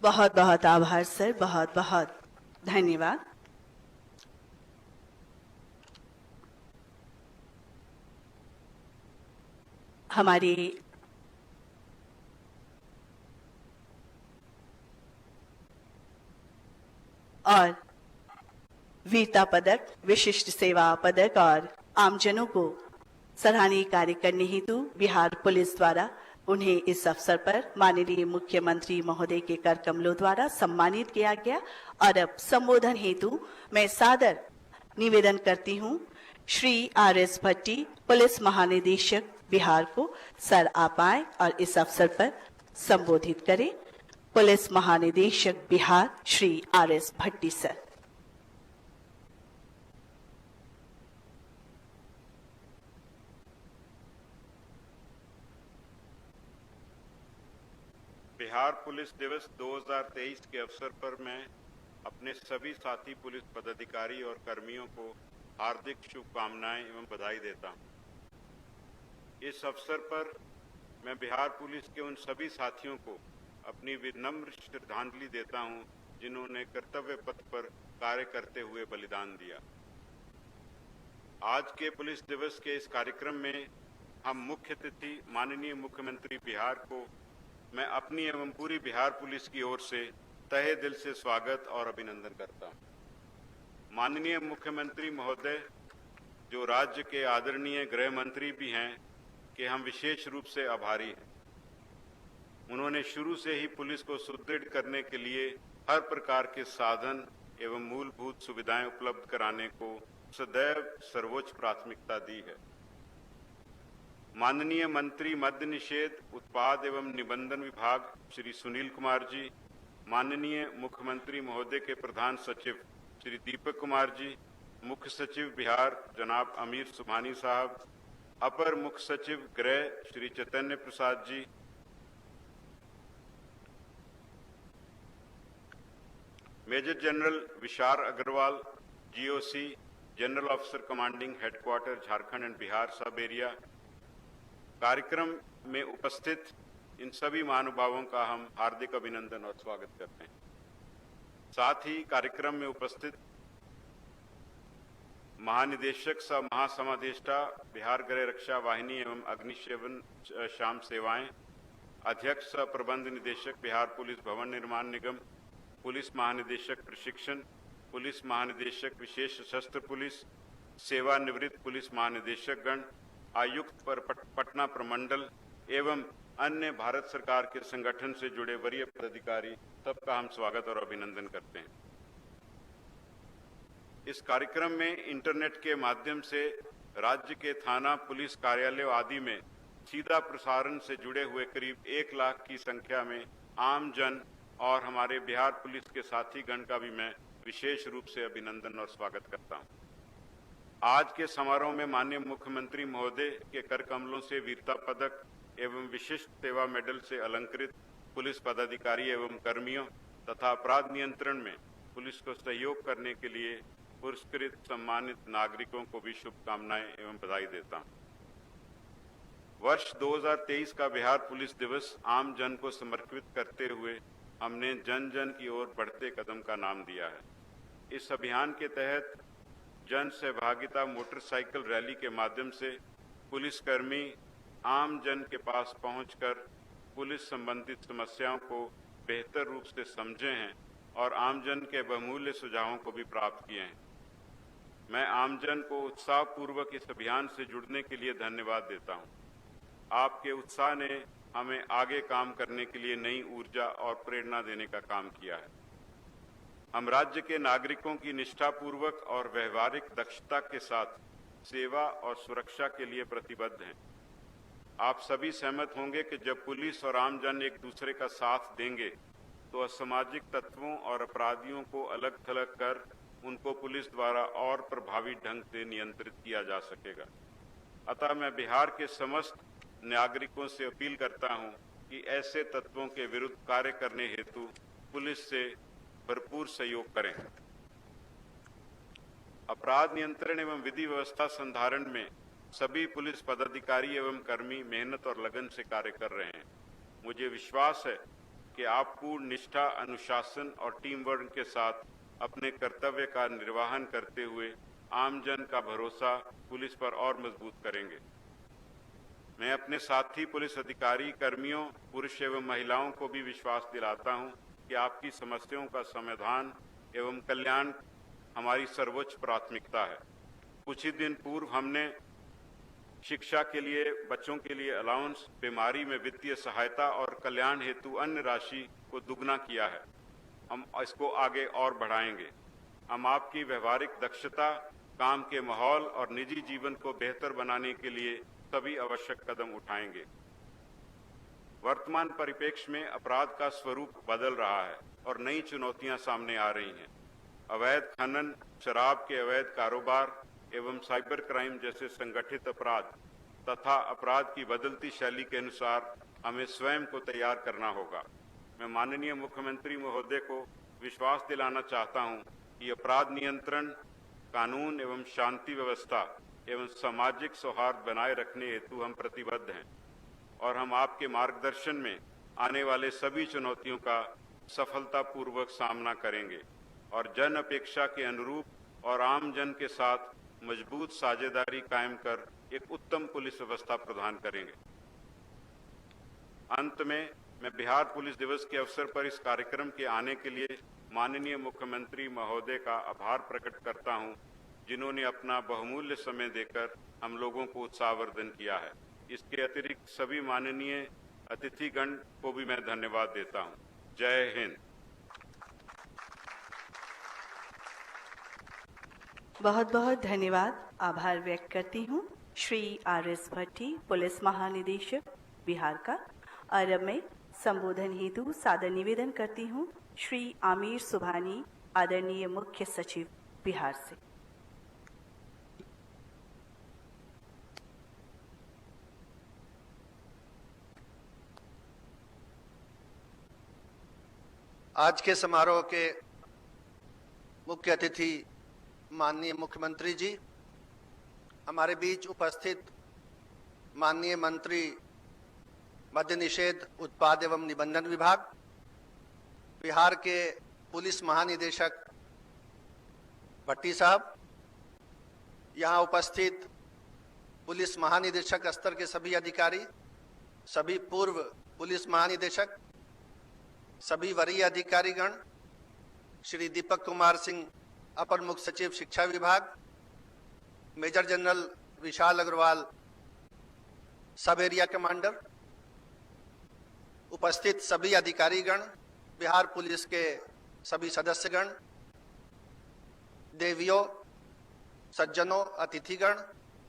बहुत बहुत आभार सर, बहुत बहुत धन्यवाद। हमारे और वीरता पदक, विशिष्ट सेवा पदक और आमजनों को सराहनीय कार्य करने हेतु बिहार पुलिस द्वारा उन्हें इस अवसर पर माननीय मुख्यमंत्री महोदय के कर कमलों द्वारा सम्मानित किया गया। और अब संबोधन हेतु मैं सादर निवेदन करती हूँ श्री RS भट्टी, पुलिस महानिदेशक बिहार को। सर आप आए और इस अवसर पर संबोधित करें। पुलिस महानिदेशक बिहार श्री RS भट्टी सर। बिहार पुलिस दिवस 2023 के अवसर पर मैं अपने सभी साथी पुलिस पदाधिकारी और कर्मियों को हार्दिक शुभकामनाएं एवं बधाई देता हूं। इस अवसर पर मैं बिहार पुलिस के उन सभी साथियों को अपनी विनम्र श्रद्धांजलि देता हूं जिन्होंने कर्तव्य पथ पर कार्य करते हुए बलिदान दिया। आज के पुलिस दिवस के इस कार्यक्रम में हम मुख्य अतिथि माननीय मुख्यमंत्री बिहार को मैं अपनी एवं पूरी बिहार पुलिस की ओर से तहे दिल से स्वागत और अभिनंदन करता हूं। माननीय मुख्यमंत्री महोदय जो राज्य के आदरणीय गृह मंत्री भी हैं कि हम विशेष रूप से आभारी हैं। उन्होंने शुरू से ही पुलिस को सुदृढ़ करने के लिए हर प्रकार के साधन एवं मूलभूत सुविधाएं उपलब्ध कराने को सदैव सर्वोच्च प्राथमिकता दी है। माननीय मंत्री मद्य निषेध, उत्पाद एवं निबंधन विभाग श्री सुनील कुमार जी, माननीय मुख्यमंत्री महोदय के प्रधान सचिव श्री दीपक कुमार जी, मुख्य सचिव बिहार जनाब अमीर सुभानी साहब, अपर मुख्य सचिव गृह Shri Chaitanya Prasad ji, major general Vishal Agarwal, GOC general officer commanding headquarter Jharkhand and Bihar sub area, कार्यक्रम में उपस्थित इन सभी महानुभावों का हम हार्दिक अभिनंदन और स्वागत करते हैं। साथ ही कार्यक्रम में उपस्थित महानिदेशक सह महासमादेष्टा बिहार गृह रक्षा वाहिनी एवं अग्निशमन शाम सेवाएं, अध्यक्ष सह प्रबंध निदेशक बिहार पुलिस भवन निर्माण निगम, पुलिस महानिदेशक प्रशिक्षण, पुलिस महानिदेशक विशेष सशस्त्र पुलिस, सेवानिवृत्त पुलिस महानिदेशक गण, आयुक्त पर पटना प्रमंडल एवं अन्य भारत सरकार के संगठन से जुड़े वरीय पदाधिकारी, सबका हम स्वागत और अभिनंदन करते हैं। इस कार्यक्रम में इंटरनेट के माध्यम से राज्य के थाना, पुलिस कार्यालयों आदि में सीधा प्रसारण से जुड़े हुए करीब 1 लाख की संख्या में आम जन और हमारे बिहार पुलिस के साथीगण का भी मैं विशेष रूप से अभिनंदन और स्वागत करता हूं। आज के समारोह में माननीय मुख्यमंत्री महोदय के कर कमलों से वीरता पदक एवं विशिष्ट सेवा मेडल से अलंकृत पुलिस पदाधिकारी एवं कर्मियों तथा अपराध नियंत्रण में पुलिस को सहयोग करने के लिए पुरस्कृत सम्मानित नागरिकों को भी शुभकामनाएं एवं बधाई देता हूं। वर्ष 2023 का बिहार पुलिस दिवस आम जन को समर्पित करते हुए हमने जन जन की ओर बढ़ते कदम का नाम दिया है। इस अभियान के तहत जन सहभागिता मोटरसाइकिल रैली के माध्यम से पुलिसकर्मी आम जन के पास पहुंचकर पुलिस संबंधित समस्याओं को बेहतर रूप से समझे हैं और आमजन के बहुमूल्य सुझावों को भी प्राप्त किए हैं। मैं आमजन को उत्साहपूर्वक इस अभियान से जुड़ने के लिए धन्यवाद देता हूं। आपके उत्साह ने हमें आगे काम करने के लिए नई ऊर्जा और प्रेरणा देने का काम किया है। हम राज्य के नागरिकों की निष्ठापूर्वक और व्यवहारिक दक्षता के साथ सेवा और सुरक्षा के लिए प्रतिबद्ध हैं। आप सभी सहमत होंगे कि जब पुलिस और आमजन एक दूसरे का साथ देंगे तो असामाजिक तत्वों और अपराधियों को अलग थलग कर उनको पुलिस द्वारा और प्रभावी ढंग से नियंत्रित किया जा सकेगा। अतः मैं बिहार के समस्त नागरिकों से अपील करता हूं कि ऐसे तत्वों के विरुद्ध कार्य करने हेतु पुलिस से भरपूर सहयोग करें। अपराध नियंत्रण एवं विधि व्यवस्था संधारण में सभी पुलिस पदाधिकारी एवं कर्मी मेहनत और लगन से कार्य कर रहे हैं। मुझे विश्वास है कि आप पूर्ण निष्ठा, अनुशासन और टीम वर्क के साथ अपने कर्तव्य का निर्वहन करते हुए आमजन का भरोसा पुलिस पर और मजबूत करेंगे। मैं अपने साथी पुलिस अधिकारी, कर्मियों, पुरुष एवं महिलाओं को भी विश्वास दिलाता हूं कि आपकी समस्याओं का समाधान एवं कल्याण हमारी सर्वोच्च प्राथमिकता है। कुछ ही दिन पूर्व हमने शिक्षा के लिए बच्चों के लिए अलाउंस, बीमारी में वित्तीय सहायता और कल्याण हेतु अन्य राशि को दुगना किया है। हम इसको आगे और बढ़ाएंगे। हम आपकी व्यवहारिक दक्षता, काम के माहौल और निजी जीवन को बेहतर बनाने के लिए सभी आवश्यक कदम उठाएंगे। वर्तमान परिप्रेक्ष्य में अपराध का स्वरूप बदल रहा है और नई चुनौतियां सामने आ रही हैं। अवैध खनन, शराब के अवैध कारोबार एवं साइबर क्राइम जैसे संगठित अपराध तथा अपराध की बदलती शैली के अनुसार हमें स्वयं को तैयार करना होगा। मैं माननीय मुख्यमंत्री महोदय को विश्वास दिलाना चाहता हूं कि अपराध नियंत्रण, कानून एवं शांति व्यवस्था एवं सामाजिक सौहार्द बनाए रखने हेतु हम प्रतिबद्ध हैं और हम आपके मार्गदर्शन में आने वाले सभी चुनौतियों का सफलतापूर्वक सामना करेंगे और जन अपेक्षा के अनुरूप और आम जन के साथ मजबूत साझेदारी कायम कर एक उत्तम पुलिस व्यवस्था प्रदान करेंगे। अंत में मैं बिहार पुलिस दिवस के अवसर पर इस कार्यक्रम के आने के लिए माननीय मुख्यमंत्री महोदय का आभार प्रकट करता हूं, जिन्होंने अपना बहुमूल्य समय देकर हम लोगों को उत्साहवर्धन किया है। इसके अतिरिक्त सभी माननीय अतिथिगण को भी मैं धन्यवाद देता हूं। जय हिंद। बहुत बहुत धन्यवाद। आभार व्यक्त करती हूँ श्री आर.एस. भट्टी, पुलिस महानिदेशक बिहार का। और अब मैं संबोधन हेतु सादर निवेदन करती हूँ श्री आमिर सुभानी, आदरणीय मुख्य सचिव बिहार से। आज के समारोह के मुख्य अतिथि माननीय मुख्यमंत्री जी, हमारे बीच उपस्थित माननीय मंत्री मद्य निषेध, उत्पाद एवं निबंधन विभाग, बिहार के पुलिस महानिदेशक भट्टी साहब, यहाँ उपस्थित पुलिस महानिदेशक स्तर के सभी अधिकारी, सभी पूर्व पुलिस महानिदेशक, सभी वरीय अधिकारीगण, श्री दीपक कुमार सिंह, अपर मुख्य सचिव शिक्षा विभाग, मेजर जनरल विशाल अग्रवाल, सब एरिया कमांडर, उपस्थित सभी अधिकारीगण, बिहार पुलिस के सभी सदस्यगण, देवियों, सज्जनों, अतिथिगण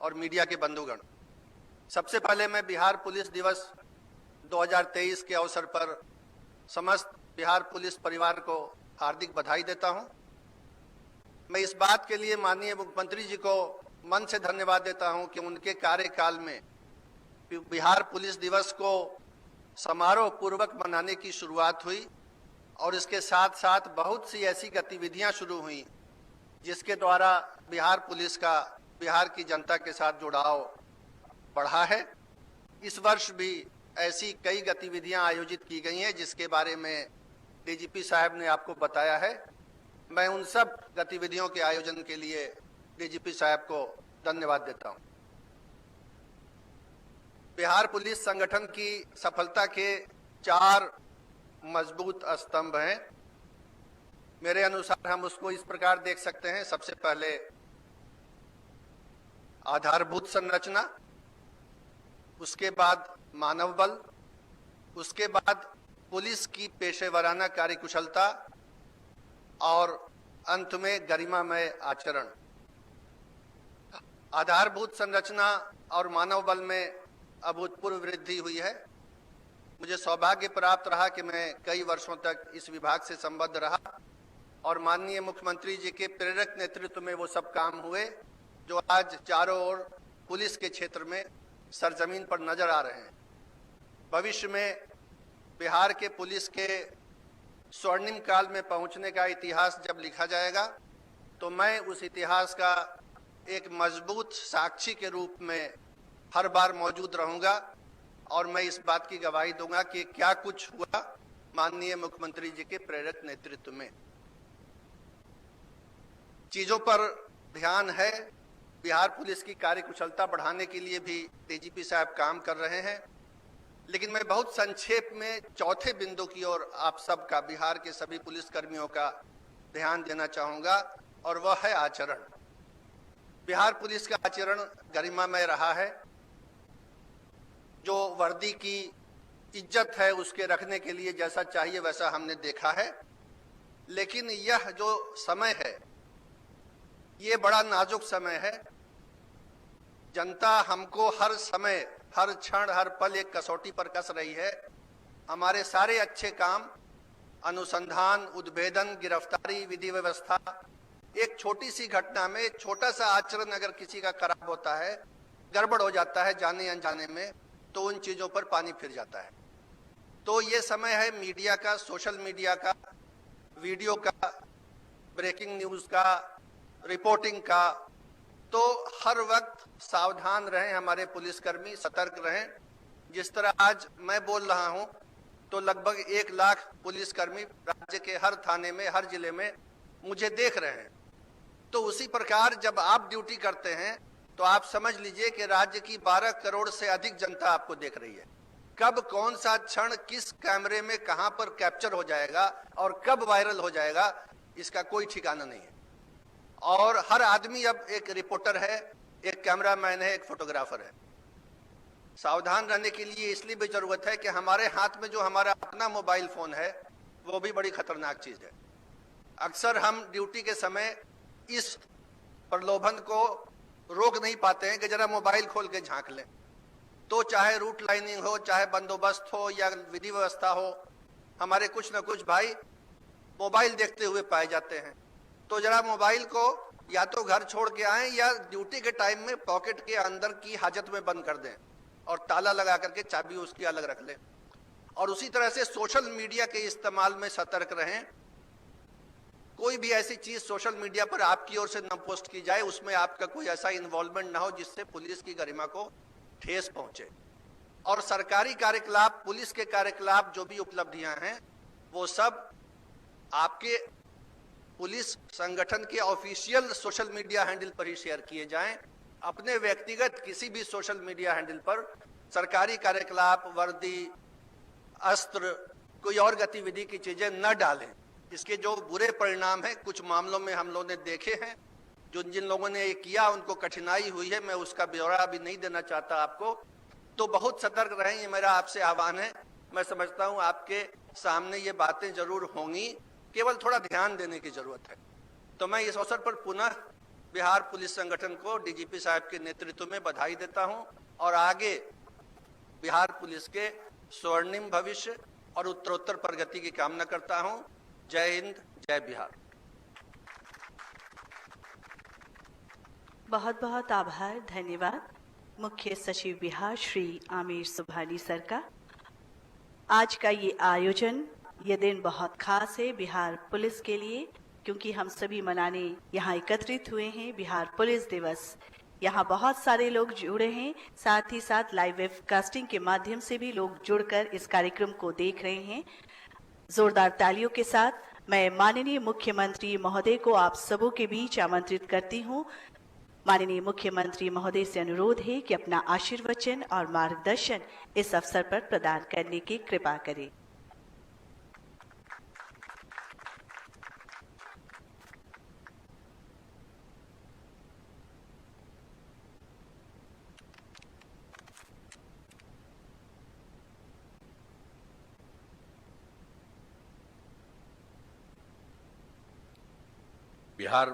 और मीडिया के बंधुगण, सबसे पहले मैं बिहार पुलिस दिवस 2023 के अवसर पर समस्त बिहार पुलिस परिवार को हार्दिक बधाई देता हूं। मैं इस बात के लिए माननीय मुख्यमंत्री जी को मन से धन्यवाद देता हूं कि उनके कार्यकाल में बिहार पुलिस दिवस को समारोह पूर्वक मनाने की शुरुआत हुई और इसके साथ साथ बहुत सी ऐसी गतिविधियां शुरू हुई जिसके द्वारा बिहार पुलिस का बिहार की जनता के साथ जुड़ाव बढ़ा है। इस वर्ष भी ऐसी कई गतिविधियां आयोजित की गई हैं जिसके बारे में डीजीपी साहब ने आपको बताया है। मैं उन सब गतिविधियों के आयोजन के लिए डीजीपी साहब को धन्यवाद देता हूं। बिहार पुलिस संगठन की सफलता के 4 मजबूत स्तंभ हैं। मेरे अनुसार हम उसको इस प्रकार देख सकते हैं। सबसे पहले आधारभूत संरचना, उसके बाद मानव बल, उसके बाद पुलिस की पेशेवराना कार्यकुशलता और अंत में गरिमामय आचरण। आधारभूत संरचना और मानव बल में अभूतपूर्व वृद्धि हुई है। मुझे सौभाग्य प्राप्त रहा कि मैं कई वर्षों तक इस विभाग से संबद्ध रहा और माननीय मुख्यमंत्री जी के प्रेरक नेतृत्व में वो सब काम हुए जो आज चारों ओर पुलिस के क्षेत्र में सरजमीन पर नजर आ रहे हैं। भविष्य में बिहार के पुलिस के स्वर्णिम काल में पहुंचने का इतिहास जब लिखा जाएगा तो मैं उस इतिहास का एक मजबूत साक्षी के रूप में हर बार मौजूद रहूंगा और मैं इस बात की गवाही दूंगा कि क्या कुछ हुआ माननीय मुख्यमंत्री जी के प्रेरक नेतृत्व में। चीजों पर ध्यान है। बिहार पुलिस की कार्यकुशलता बढ़ाने के लिए भी डीजीपी साहब काम कर रहे हैं, लेकिन मैं बहुत संक्षेप में चौथे बिंदु की ओर आप सबका, बिहार के सभी पुलिस कर्मियों का ध्यान देना चाहूंगा और वह है आचरण। बिहार पुलिस का आचरण गरिमामय रहा है। जो वर्दी की इज्जत है उसके रखने के लिए जैसा चाहिए वैसा हमने देखा है, लेकिन यह जो समय है ये बड़ा नाजुक समय है। जनता हमको हर समय, हर क्षण, हर पल एक कसौटी पर कस रही है। हमारे सारे अच्छे काम, अनुसंधान, उद्भेदन, गिरफ्तारी, विधि व्यवस्था, एक छोटी सी घटना में एक छोटा सा आचरण अगर किसी का खराब होता है, गड़बड़ हो जाता है जाने अनजाने में, तो उन चीजों पर पानी फिर जाता है। तो ये समय है मीडिया का, सोशल मीडिया का, वीडियो का, ब्रेकिंग न्यूज का, रिपोर्टिंग का। तो हर वक्त सावधान रहें हमारे पुलिसकर्मी, सतर्क रहें। जिस तरह आज मैं बोल रहा हूं तो लगभग 1 लाख पुलिसकर्मी राज्य के हर थाने में, हर जिले में मुझे देख रहे हैं। तो उसी प्रकार जब आप ड्यूटी करते हैं तो आप समझ लीजिए कि राज्य की 12 करोड़ से अधिक जनता आपको देख रही है। कब कौन सा क्षण किस कैमरे में कहां पर कैप्चर हो जाएगा और कब वायरल हो जाएगा, इसका कोई ठिकाना नहीं है। और हर आदमी अब एक रिपोर्टर है, एक कैमरामैन है, एक फोटोग्राफर है। सावधान रहने के लिए इसलिए भी जरूरत है कि हमारे हाथ में जो हमारा अपना मोबाइल फोन है वो भी बड़ी खतरनाक चीज है। अक्सर हम ड्यूटी के समय इस प्रलोभन को रोक नहीं पाते हैं कि जरा मोबाइल खोल के झांक लें। तो चाहे रूट लाइनिंग हो, चाहे बंदोबस्त हो या विधि व्यवस्था हो, हमारे कुछ न कुछ भाई मोबाइल देखते हुए पाए जाते हैं। तो जरा मोबाइल को या तो घर छोड़ के आएं या ड्यूटी के टाइम में पॉकेट के अंदर की हाजत में बंद कर दें और ताला लगा करके चाबी उसकी अलग रख लें। और उसी तरह से सोशल मीडिया के इस्तेमाल में सतर्क रहें। कोई भी ऐसी चीज सोशल मीडिया पर आपकी ओर से न पोस्ट की जाए उसमें आपका कोई ऐसा इन्वॉल्वमेंट ना हो जिससे पुलिस की गरिमा को ठेस पहुंचे। और सरकारी कार्यकलाप, पुलिस के कार्यकलाप जो भी उपलब्धियां हैं वो सब आपके पुलिस संगठन के ऑफिशियल सोशल मीडिया हैंडल पर ही शेयर किए जाएं। अपने व्यक्तिगत किसी भी सोशल मीडिया हैंडल पर सरकारी कार्यकलाप, वर्दी, अस्त्र, कोई और गतिविधि की चीजें न डालें। इसके जो बुरे परिणाम हैं कुछ मामलों में हम लोगों ने देखे हैं। जिन लोगों ने ये किया उनको कठिनाई हुई है, मैं उसका ब्यौरा अभी नहीं देना चाहता आपको। तो बहुत सतर्क रहें, ये मेरा आपसे आह्वान है। मैं समझता हूं आपके सामने ये बातें जरूर होंगी, केवल थोड़ा ध्यान देने की जरूरत है। तो मैं इस अवसर पर पुनः बिहार पुलिस संगठन को डीजीपी साहब के नेतृत्व में बधाई देता हूं और आगे बिहार पुलिस के स्वर्णिम भविष्य और उत्तरोत्तर प्रगति की कामना करता हूं। जय हिंद, जय बिहार। बहुत बहुत आभार, धन्यवाद मुख्य सचिव बिहार श्री आमिर सुबहानी सर का। आज का ये आयोजन, ये दिन बहुत खास है बिहार पुलिस के लिए, क्योंकि हम सभी मनाने यहाँ एकत्रित हुए हैं बिहार पुलिस दिवस। यहाँ बहुत सारे लोग जुड़े हैं, साथ ही साथ लाइव वेबकास्टिंग के माध्यम से भी लोग जुड़कर इस कार्यक्रम को देख रहे हैं। जोरदार तालियों के साथ मैं माननीय मुख्यमंत्री महोदय को आप सबों के बीच आमंत्रित करती हूँ। माननीय मुख्यमंत्री महोदय से अनुरोध है कि अपना आशीर्वचन और मार्गदर्शन इस अवसर पर प्रदान करने की कृपा करें। बिहार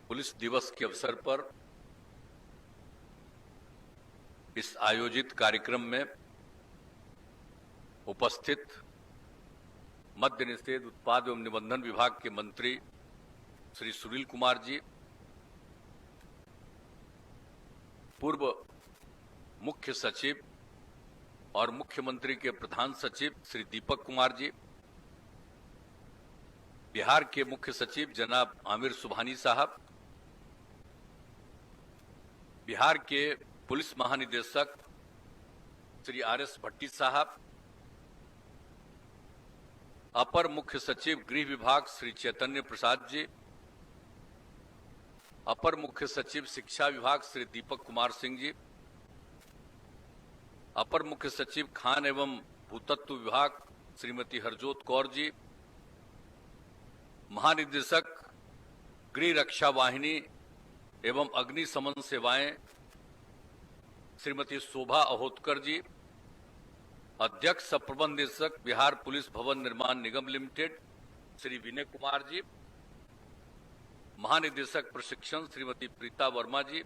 पुलिस दिवस के अवसर पर इस आयोजित कार्यक्रम में उपस्थित मद्य निषेध उत्पाद एवं निबंधन विभाग के मंत्री श्री सुनील कुमार जी, पूर्व मुख्य सचिव और मुख्यमंत्री के प्रधान सचिव श्री दीपक कुमार जी, बिहार के मुख्य सचिव जनाब आमिर सुबहानी साहब, बिहार के पुलिस महानिदेशक श्री आर.एस. भट्टी साहब, अपर मुख्य सचिव गृह विभाग श्री चैतन्य प्रसाद जी, अपर मुख्य सचिव शिक्षा विभाग श्री दीपक कुमार सिंह जी, अपर मुख्य सचिव खान एवं भूतत्व विभाग श्रीमती हरजोत कौर जी, महानिदेशक गृह रक्षा वाहिनी एवं अग्निशमन सेवाएं श्रीमती शोभा अहोतकर जी, अध्यक्ष प्रबंध निदेशक बिहार पुलिस भवन निर्माण निगम लिमिटेड श्री विनय कुमार जी, महानिदेशक प्रशिक्षण श्रीमती प्रीता वर्मा जी,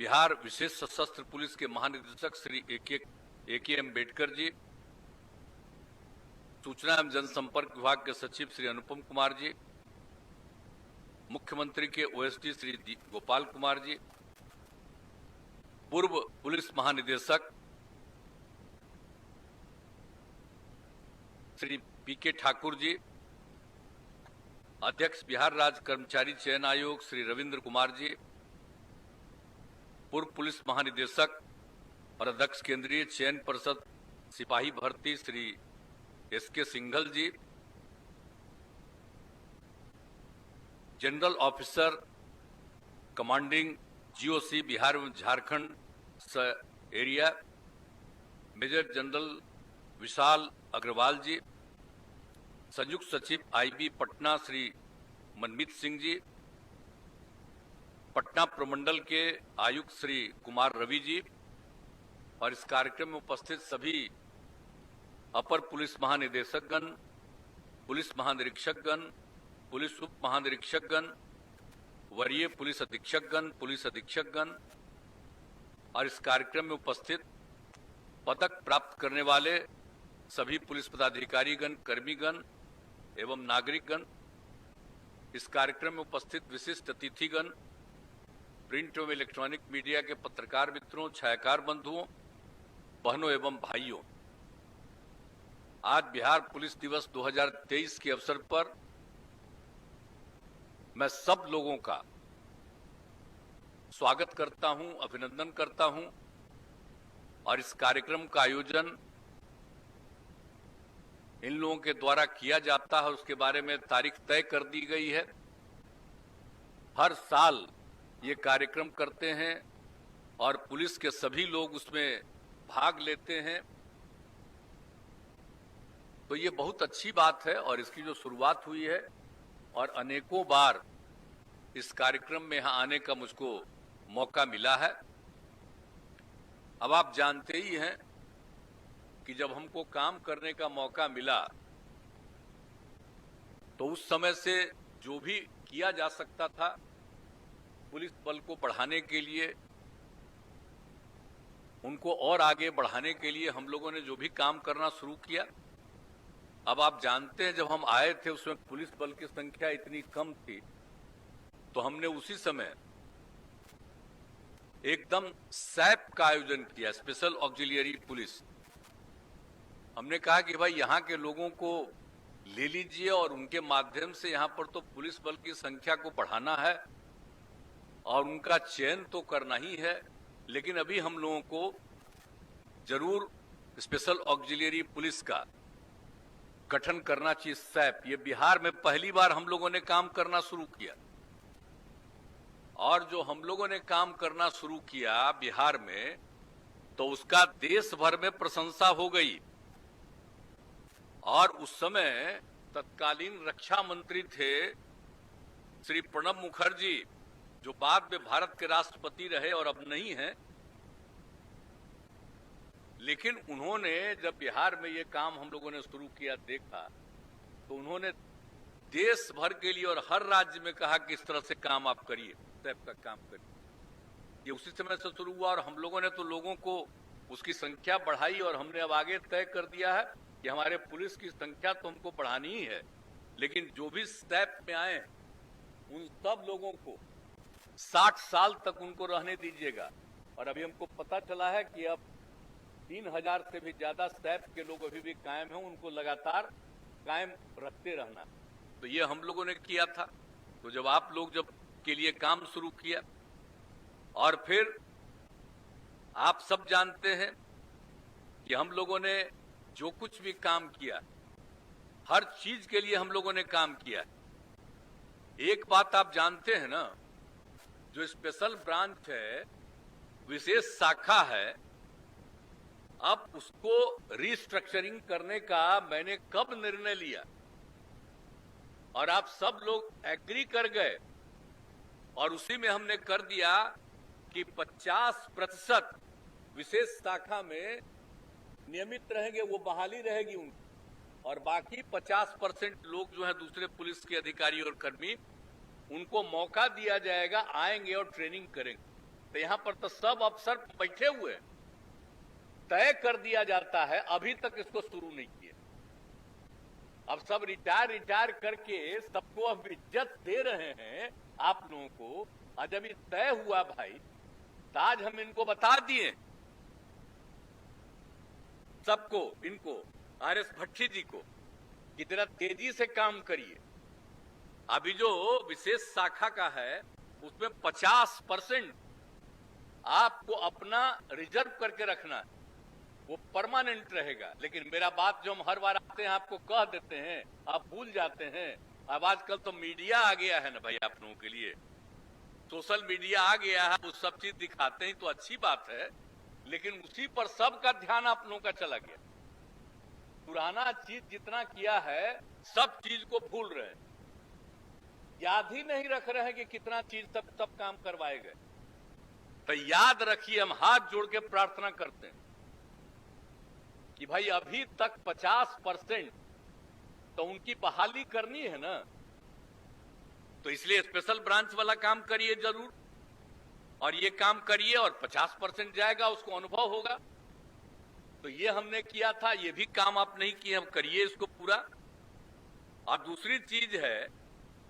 बिहार विशेष सशस्त्र पुलिस के महानिदेशक श्री ए.के. अम्बेडकर जी, सूचना एवं जनसंपर्क विभाग के सचिव श्री अनुपम कुमार जी, मुख्यमंत्री के ओएसडी श्री गोपाल कुमार जी, पूर्व पुलिस महानिदेशक श्री पी.के. ठाकुर जी, अध्यक्ष बिहार राज्य कर्मचारी चयन आयोग श्री रविंद्र कुमार जी, पूर्व पुलिस महानिदेशक और अध्यक्ष केंद्रीय चयन परिषद सिपाही भर्ती Shri S K. Singhal ji, general officer commanding GOC Bihar एवं Jharkhand area major general Vishal Agarwal ji, संयुक्त सचिव आईबी पटना श्री मनमीत सिंह जी, पटना प्रमंडल के आयुक्त श्री कुमार रवि जी और इस कार्यक्रम में उपस्थित सभी अपर पुलिस महानिदेशकगण, पुलिस महानिरीक्षकगण, पुलिस उप महानिरीक्षकगण, वरीय पुलिस अधीक्षकगण, पुलिस अधीक्षकगण और इस कार्यक्रम में उपस्थित पदक प्राप्त करने वाले सभी पुलिस पदाधिकारीगण, कर्मीगण एवं नागरिकगण, इस कार्यक्रम में उपस्थित विशिष्ट अतिथिगण, प्रिंट एवं इलेक्ट्रॉनिक मीडिया के पत्रकार मित्रों, छायाकार बंधुओं, बहनों एवं भाइयों, आज बिहार पुलिस दिवस 2023 के अवसर पर मैं सब लोगों का स्वागत करता हूं, अभिनंदन करता हूं और इस कार्यक्रम का आयोजन इन लोगों के द्वारा किया जाता है उसके बारे में तारीख तय कर दी गई है। हर साल ये कार्यक्रम करते हैं और पुलिस के सभी लोग उसमें भाग लेते हैं, तो ये बहुत अच्छी बात है और इसकी जो शुरुआत हुई है और अनेकों बार इस कार्यक्रम में यहां आने का मुझको मौका मिला है। अब आप जानते ही हैं कि जब हमको काम करने का मौका मिला तो उस समय से जो भी किया जा सकता था पुलिस बल को बढ़ाने के लिए, उनको और आगे बढ़ाने के लिए हम लोगों ने जो भी काम करना शुरू किया। अब आप जानते हैं, जब हम आए थे उसमें पुलिस बल की संख्या इतनी कम थी, तो हमने उसी समय एकदम सैप का आयोजन किया, स्पेशल ऑक्सिलियरी पुलिस। हमने कहा कि भाई यहाँ के लोगों को ले लीजिए और उनके माध्यम से यहाँ पर तो पुलिस बल की संख्या को बढ़ाना है और उनका चयन तो करना ही है, लेकिन अभी हम लोगों को जरूर स्पेशल ऑक्सिलियरी पुलिस का गठन करना चाहिए, सैप। ये बिहार में पहली बार हम लोगों ने काम करना शुरू किया, और जो हम लोगों ने काम करना शुरू किया बिहार में, तो उसका देश भर में प्रशंसा हो गई। और उस समय तत्कालीन रक्षा मंत्री थे श्री प्रणब मुखर्जी, जो बाद में भारत के राष्ट्रपति रहे और अब नहीं हैं, लेकिन उन्होंने जब बिहार में ये काम हम लोगों ने शुरू किया देखा, तो उन्होंने देश भर के लिए और हर राज्य में कहा कि इस तरह से काम आप करिए, सैप का काम करिए। ये उसी समय से शुरू हुआ और हम लोगों ने तो लोगों को उसकी संख्या बढ़ाई और हमने अब आगे तय कर दिया है कि हमारे पुलिस की संख्या तो हमको बढ़ानी ही है, लेकिन जो भी सैप में आए उन सब लोगों को 60 साल तक उनको रहने दीजिएगा। और अभी हमको पता चला है कि अब 3000 से भी ज्यादा सैप के लोग अभी भी कायम हैं, उनको लगातार कायम रखते रहना। तो ये हम लोगों ने किया था। तो जब आप लोग जब के लिए काम शुरू किया, और फिर आप सब जानते हैं कि हम लोगों ने जो कुछ भी काम किया, हर चीज के लिए हम लोगों ने काम किया। एक बात आप जानते हैं ना, जो स्पेशल ब्रांच है, विशेष शाखा है, अब उसको रिस्ट्रक्चरिंग करने का मैंने कब निर्णय लिया और आप सब लोग एग्री कर गए, और उसी में हमने कर दिया कि 50% विशेष शाखा में नियमित रहेंगे, वो बहाली रहेगी उनकी, और बाकी 50% लोग जो है दूसरे पुलिस के अधिकारी और कर्मी, उनको मौका दिया जाएगा, आएंगे और ट्रेनिंग करेंगे। तो यहां पर तो सब अफसर बैठे हुए, तय कर दिया जाता है, अभी तक इसको शुरू नहीं किया। अब सब रिटायर करके सबको अब इज्जत दे रहे हैं आप लोगों को। और जब ये तय हुआ भाई, तो आज हम इनको बता दिए सबको, इनको RS भट्टी जी को, कि जरा तेजी से काम करिए। अभी जो विशेष शाखा का है उसमें 50% आपको अपना रिजर्व करके रखना है, वो परमानेंट रहेगा। लेकिन मेरा बात जो हम हर बार आते हैं आपको कह देते हैं, आप भूल जाते हैं। अब आजकल तो मीडिया आ गया है ना भाई, आप लोगों के लिए सोशल मीडिया आ गया है, वो सब चीज दिखाते हैं तो अच्छी बात है, लेकिन उसी पर सबका ध्यान आप लोगों का चला गया। पुराना चीज जितना किया है सब चीज को भूल रहे हैं, याद ही नहीं रख रहे हैं कि कितना चीज सब काम करवाए गए। तो याद रखिए, हम हाथ जोड़ के प्रार्थना करते हैं कि भाई अभी तक 50% तो उनकी बहाली करनी है ना, तो इसलिए स्पेशल ब्रांच वाला काम करिए जरूर, और ये काम करिए, और 50% जाएगा, उसको अनुभव होगा। तो ये हमने किया था, ये भी काम आप नहीं किए, हम करिए इसको पूरा। और दूसरी चीज है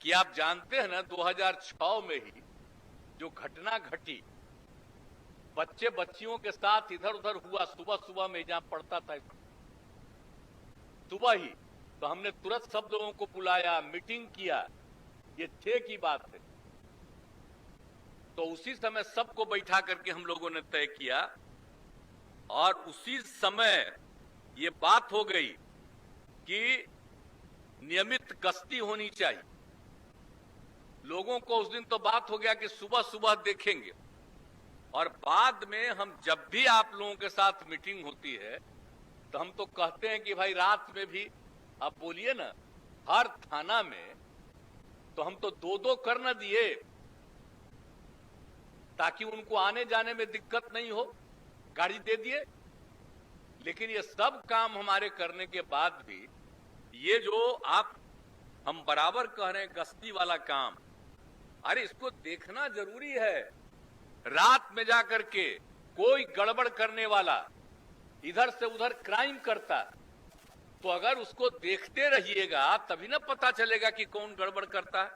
कि आप जानते हैं ना, 2006 में ही जो घटना घटी, बच्चे बच्चियों के साथ इधर उधर हुआ, सुबह में जहां पढ़ता था सुबह ही, तो हमने तुरंत सब लोगों को बुलाया, मीटिंग किया। ये 6 की बात है। तो उसी समय सबको बैठा करके हम लोगों ने तय किया, और उसी समय ये बात हो गई कि नियमित गश्ती होनी चाहिए। लोगों को उस दिन तो बात हो गया कि सुबह सुबह देखेंगे, और बाद में हम जब भी आप लोगों के साथ मीटिंग होती है तो हम तो कहते हैं कि भाई रात में भी आप बोलिए ना, हर थाना में तो हम तो 2-2 कर न दिए, ताकि उनको आने जाने में दिक्कत नहीं हो, गाड़ी दे दिए। लेकिन ये सब काम हमारे करने के बाद भी ये जो आप हम बराबर कह रहे हैं गश्ती वाला काम, अरे इसको देखना जरूरी है। रात में जाकर के कोई गड़बड़ करने वाला इधर से उधर क्राइम करता, तो अगर उसको देखते रहिएगा तभी ना पता चलेगा कि कौन गड़बड़ करता है।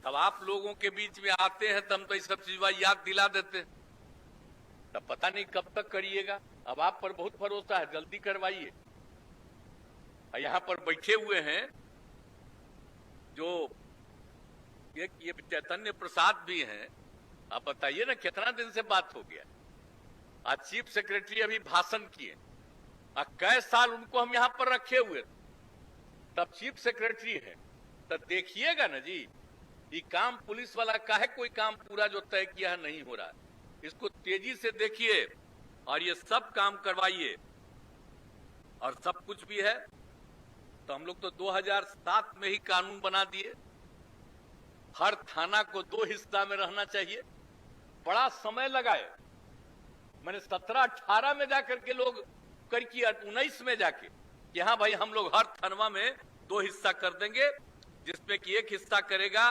तब आप लोगों के बीच में आते हैं तब तो ये सब चीज याद दिला देते हैं, तब पता नहीं कब तक करिएगा। अब आप पर बहुत भरोसा है, जल्दी करवाइए। यहां पर बैठे हुए हैं जो ये चैतन्य प्रसाद भी हैं, आप बताइए ना कितना दिन से बात हो गया। आज चीफ सेक्रेटरी अभी भाषण किए, कई साल उनको हम यहां पर रखे हुए, तब चीफ सेक्रेटरी है, तब देखिएगा ना जी ये काम पुलिस वाला का है, कोई काम पूरा जो तय किया है नहीं हो रहा है, इसको तेजी से देखिए और ये सब काम करवाइए। और सब कुछ भी है तो हम लोग तो 2007 में ही कानून बना दिए, हर थाना को 2 हिस्सा में रहना चाहिए। बड़ा समय लगाए, मैंने 17-18 में जाकर के लोग कर किया, 19 में जाके कि हाँ भाई हम लोग हर थाना में 2 हिस्सा कर देंगे, जिसमें कि एक हिस्सा करेगा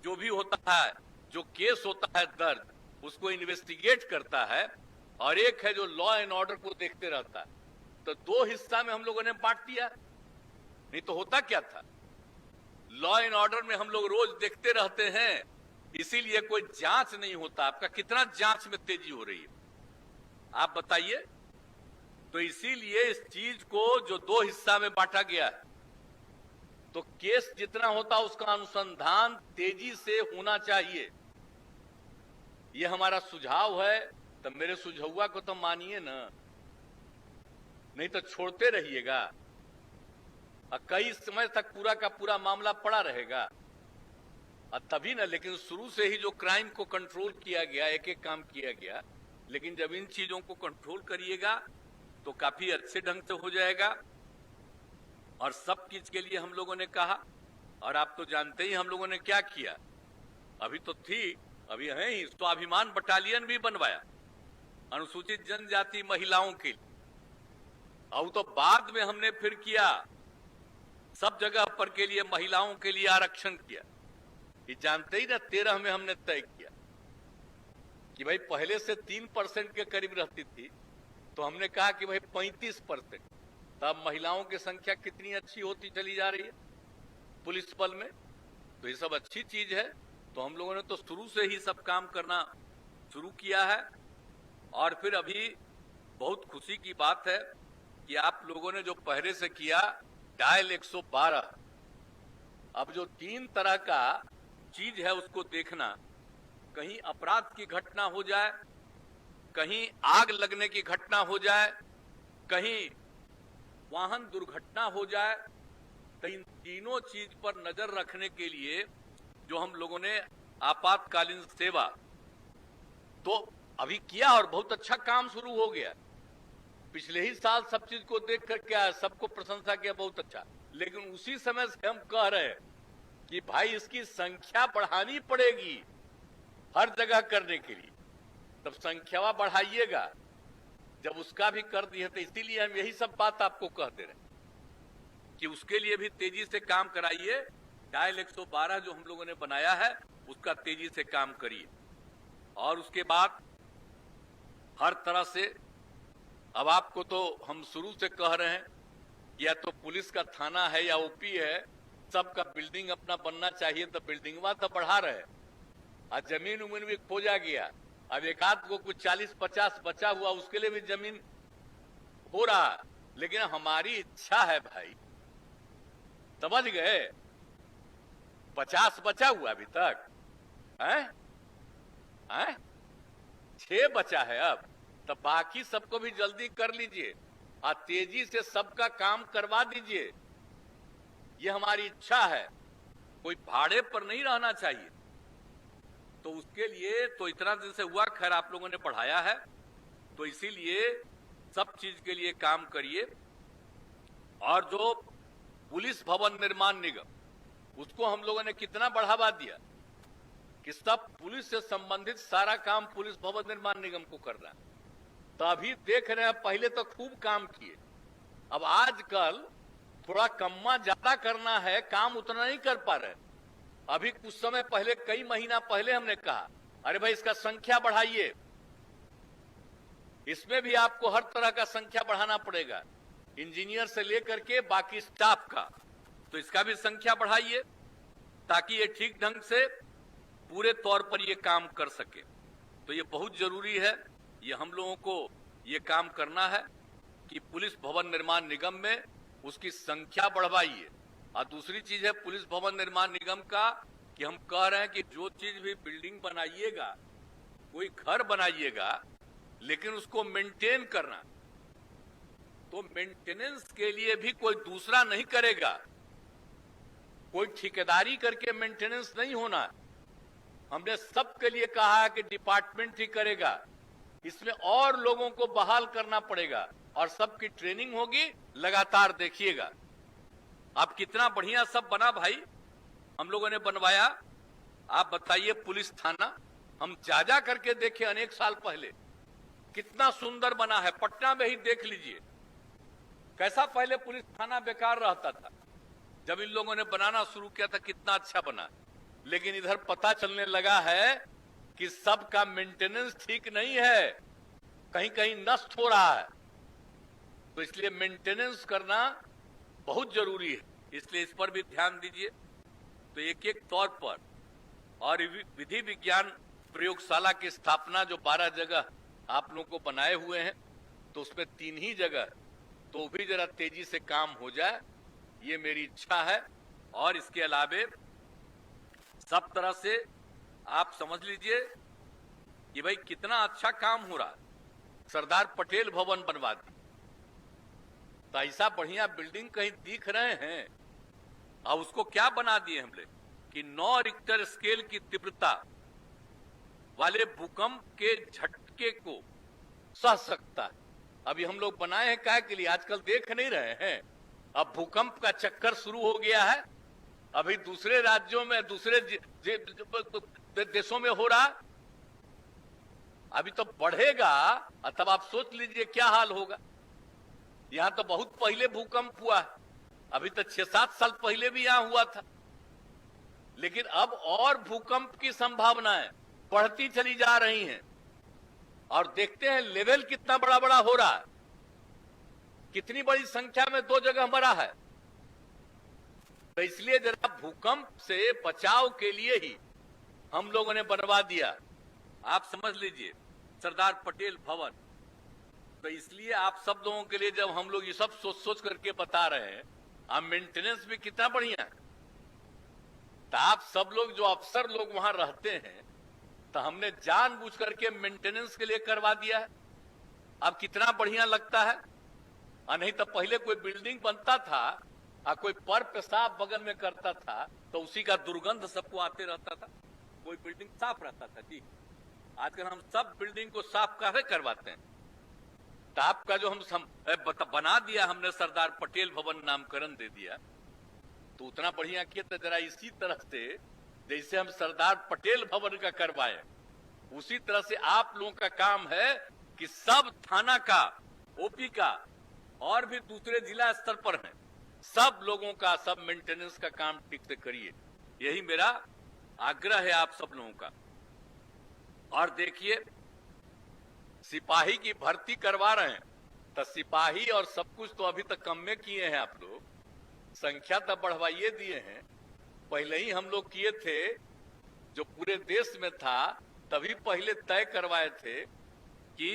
जो भी होता है, जो केस होता है दर्ज उसको इन्वेस्टिगेट करता है, और एक है जो लॉ एंड ऑर्डर को देखते रहता है। तो 2 हिस्सा में हम लोगों ने बांट दिया। नहीं तो होता क्या था, लॉ एंड ऑर्डर में हम लोग रोज देखते रहते हैं, इसीलिए कोई जांच नहीं होता। आपका कितना जांच में तेजी हो रही है आप बताइए। तो इसीलिए इस चीज को जो 2 हिस्सा में बांटा गया है, तो केस जितना होता उसका अनुसंधान तेजी से होना चाहिए। ये हमारा सुझाव है, तो मेरे सुझाव को तो मानिए ना, नहीं तो छोड़ते रहिएगा और कई समय तक पूरा का पूरा मामला पड़ा रहेगा। और तभी ना, लेकिन शुरू से ही जो क्राइम को कंट्रोल किया गया, एक एक काम किया गया, लेकिन जब इन चीजों को कंट्रोल करिएगा तो काफी अच्छे ढंग से हो जाएगा। और सब चीज के लिए हम लोगों ने कहा, और आप तो जानते ही हम लोगों ने क्या किया, अभी तो थी, अभी है ही, स्वाभिमान बटालियन भी बनवाया अनुसूचित जनजाति महिलाओं के लिए। और तो बाद में हमने फिर किया, सब जगह पर के लिए महिलाओं के लिए आरक्षण किया। ये जानते ही ना 13 में हमने तय किया कि भाई पहले से 3% के करीब रहती थी, तो हमने कहा कि भाई 35%। तब महिलाओं की संख्या कितनी अच्छी होती चली जा रही है पुलिस बल में। तो ये सब अच्छी चीज है। तो हम लोगों ने तो शुरू से ही सब काम करना शुरू किया है। और फिर अभी बहुत खुशी की बात है कि आप लोगों ने जो पहले से किया डायल 112, अब जो 3 तरह का चीज है उसको देखना, कहीं अपराध की घटना हो जाए, कहीं आग लगने की घटना हो जाए, कहीं वाहन दुर्घटना हो जाए, तो इन तीनों चीज पर नजर रखने के लिए जो हम लोगों ने आपातकालीन सेवा तो अभी किया, और बहुत अच्छा काम शुरू हो गया। पिछले ही साल सब चीज को देख कर क्या सबको प्रशंसा किया, बहुत अच्छा। लेकिन उसी समय से हम कह रहे हैं कि भाई इसकी संख्या बढ़ानी पड़ेगी हर जगह करने के लिए, तब संख्या बढ़ाइएगा। जब उसका भी कर दिए तो इसीलिए हम यही सब बात आपको कह दे रहे हैं कि उसके लिए भी तेजी से काम कराइए। डायल 112 जो हम लोगों ने बनाया है उसका तेजी से काम करिए। और उसके बाद हर तरह से, अब आपको तो हम शुरू से कह रहे हैं, या तो पुलिस का थाना है या ओपी है, सबका बिल्डिंग अपना बनना चाहिए, तो बिल्डिंगवा तो बढ़ा रहे। और जमीन उमीन भी खोजा गया, अब एक आध को कुछ 40-50 बचा हुआ, उसके लिए भी जमीन हो रहा। लेकिन हमारी इच्छा है भाई, समझ गए, 50 बचा हुआ अभी तक है, 6 बचा है अब, तो बाकी सबको भी जल्दी कर लीजिए और तेजी से सबका काम करवा दीजिए। ये हमारी इच्छा है, कोई भाड़े पर नहीं रहना चाहिए। तो उसके लिए तो इतना दिन से हुआ, खैर आप लोगों ने बढ़ाया है, तो इसीलिए सब चीज के लिए काम करिए। और जो पुलिस भवन निर्माण निगम, उसको हम लोगों ने कितना बढ़ावा दिया कि सब पुलिस से संबंधित सारा काम पुलिस भवन निर्माण निगम को करना है। तो अभी देख रहे हैं, पहले तो खूब काम किए, अब आजकल थोड़ा कम्मा ज्यादा करना है, काम उतना नहीं कर पा रहे। अभी कुछ समय पहले, कई महीना पहले हमने कहा अरे भाई इसका संख्या बढ़ाइए, इसमें भी आपको हर तरह का संख्या बढ़ाना पड़ेगा, इंजीनियर से लेकर के बाकी स्टाफ का, तो इसका भी संख्या बढ़ाइए ताकि ये ठीक ढंग से पूरे तौर पर ये काम कर सके। तो ये बहुत जरूरी है, ये हम लोगों को ये काम करना है कि पुलिस भवन निर्माण निगम में उसकी संख्या बढ़वाइए। और दूसरी चीज है पुलिस भवन निर्माण निगम का कि हम कह रहे हैं कि जो चीज भी बिल्डिंग बनाइएगा, कोई घर बनाइएगा, लेकिन उसको मेंटेन करना, तो मेंटेनेंस के लिए भी कोई दूसरा नहीं करेगा, कोई ठेकेदारी करके मेंटेनेंस नहीं होना। हमने सबके लिए कहा है कि डिपार्टमेंट ही करेगा, इसमें और लोगों को बहाल करना पड़ेगा और सबकी ट्रेनिंग होगी, लगातार देखिएगा। अब कितना बढ़िया सब बना भाई, हम लोगों ने बनवाया। आप बताइए पुलिस थाना, हम जा करके देखे अनेक साल पहले, कितना सुंदर बना है। पटना में ही देख लीजिए कैसा पहले पुलिस थाना बेकार रहता था, जब इन लोगों ने बनाना शुरू किया था कितना अच्छा बना। लेकिन इधर पता चलने लगा है कि सबका मेंटेनेंस ठीक नहीं है, कहीं कहीं नष्ट हो रहा है। तो इसलिए मेंटेनेंस करना बहुत जरूरी है, इसलिए इस पर भी ध्यान दीजिए। तो एक एक तौर पर, और विधि विज्ञान प्रयोगशाला की स्थापना जो 12 जगह आप लोगों को बनाए हुए हैं, तो उसमें 3 ही जगह, तो भी जरा तेजी से काम हो जाए, ये मेरी इच्छा है। और इसके अलावे सब तरह से आप समझ लीजिए कि भाई कितना अच्छा काम हो रहा। सरदार पटेल भवन बनवा दी, तो ऐसा बढ़िया बिल्डिंग कहीं दिख रहे हैं, और उसको क्या बना दिए हमने कि 9 रिक्टर स्केल की तीव्रता वाले भूकंप के झटके को सह सकता है। अभी हम लोग बनाए हैं क्या के लिए, आजकल देख नहीं रहे हैं, अब भूकंप का चक्कर शुरू हो गया है। अभी दूसरे राज्यों में, दूसरे देशों में हो रहा, अभी तो बढ़ेगा, तब आप सोच लीजिए क्या हाल होगा। यहां तो बहुत पहले भूकंप हुआ, अभी तो 6-7 साल पहले भी यहां हुआ था, लेकिन अब और भूकंप की संभावनाएं बढ़ती चली जा रही हैं। और देखते हैं लेवल कितना बड़ा बड़ा हो रहा है, कितनी बड़ी संख्या में 2 जगह मरा है। तो इसलिए जरा भूकंप से बचाव के लिए ही हम लोगों ने बनवा दिया, आप समझ लीजिए, सरदार पटेल भवन। तो इसलिए आप सब लोगों के लिए जब हम लोग ये सब सोच सोच करके बता रहे हैं, आप मेंटेनेंस भी कितना बढ़िया है। तो आप सब लोग जो अफसर लोग वहां रहते हैं, तो हमने जानबूझ करके मेंटेनेंस के लिए करवा दिया है। अब कितना बढ़िया लगता है। नहीं तो पहले कोई बिल्डिंग बनता था और कोई पर पेशाब बगल में करता था, तो उसी का दुर्गंध सबको आते रहता था, कोई बिल्डिंग साफ रहता था जी। आजकल हम सब बिल्डिंग को साफ कैसे करवाते हैं। तो आपका जो हम बना दिया हमने, सरदार पटेल भवन नामकरण दे दिया, तो उतना बढ़िया किया। तो जरा इसी तरह से जैसे हम सरदार पटेल भवन का करवाए, उसी तरह से आप लोगों का काम है कि सब थाना का, ओपी का, और भी दूसरे जिला स्तर पर हैं, सब लोगों का, सब मेंटेनेंस का काम ठीक से करिए। यही मेरा आग्रह है आप सब लोगों का। और देखिए सिपाही की भर्ती करवा रहे हैं, तो सिपाही और सब कुछ तो अभी तक कम में किए हैं आप लोग, संख्या तो बढ़वाइए दिए हैं। पहले ही हम लोग किए थे, जो पूरे देश में था, तभी पहले तय करवाए थे कि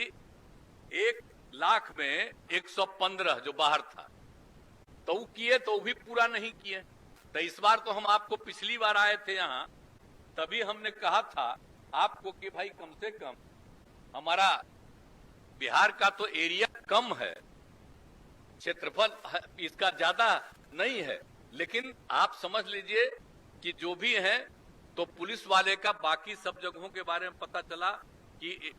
1 लाख में 115 जो बाहर था, तो वो किए, तो वो भी पूरा नहीं किए। तो इस बार तो हम आपको, पिछली बार आए थे यहाँ, तभी हमने कहा था आपको कि भाई कम से कम हमारा बिहार का तो एरिया कम है, क्षेत्रफल इसका ज्यादा नहीं है, लेकिन आप समझ लीजिए कि जो भी है, तो पुलिस वाले का बाकी सब जगहों के बारे में पता चला कि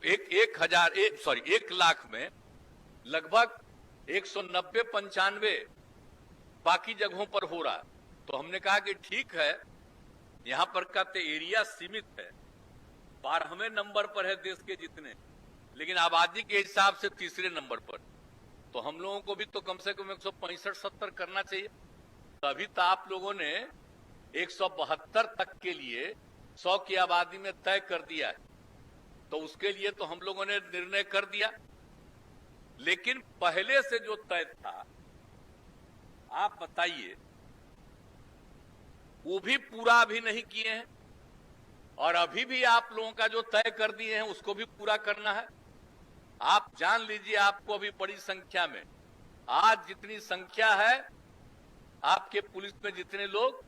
1 लाख में लगभग 190-95 बाकी जगहों पर हो रहा। तो हमने कहा कि ठीक है, यहां पर का तो एरिया सीमित है, 12वें नंबर पर है देश के जितने, लेकिन आबादी के हिसाब से 3रे नंबर पर। तो हम लोगों को भी तो कम से कम 165-70 करना चाहिए। तभी तो आप लोगों ने 172 तक के लिए 100 की आबादी में तय कर दिया है। तो उसके लिए तो हम लोगों ने निर्णय कर दिया, लेकिन पहले से जो तय था आप बताइए, वो भी पूरा अभी नहीं किए हैं, और अभी भी आप लोगों का जो तय कर दिए हैं उसको भी पूरा करना है। आप जान लीजिए, आपको अभी बड़ी संख्या में, आज जितनी संख्या है आपके पुलिस में जितने लोग,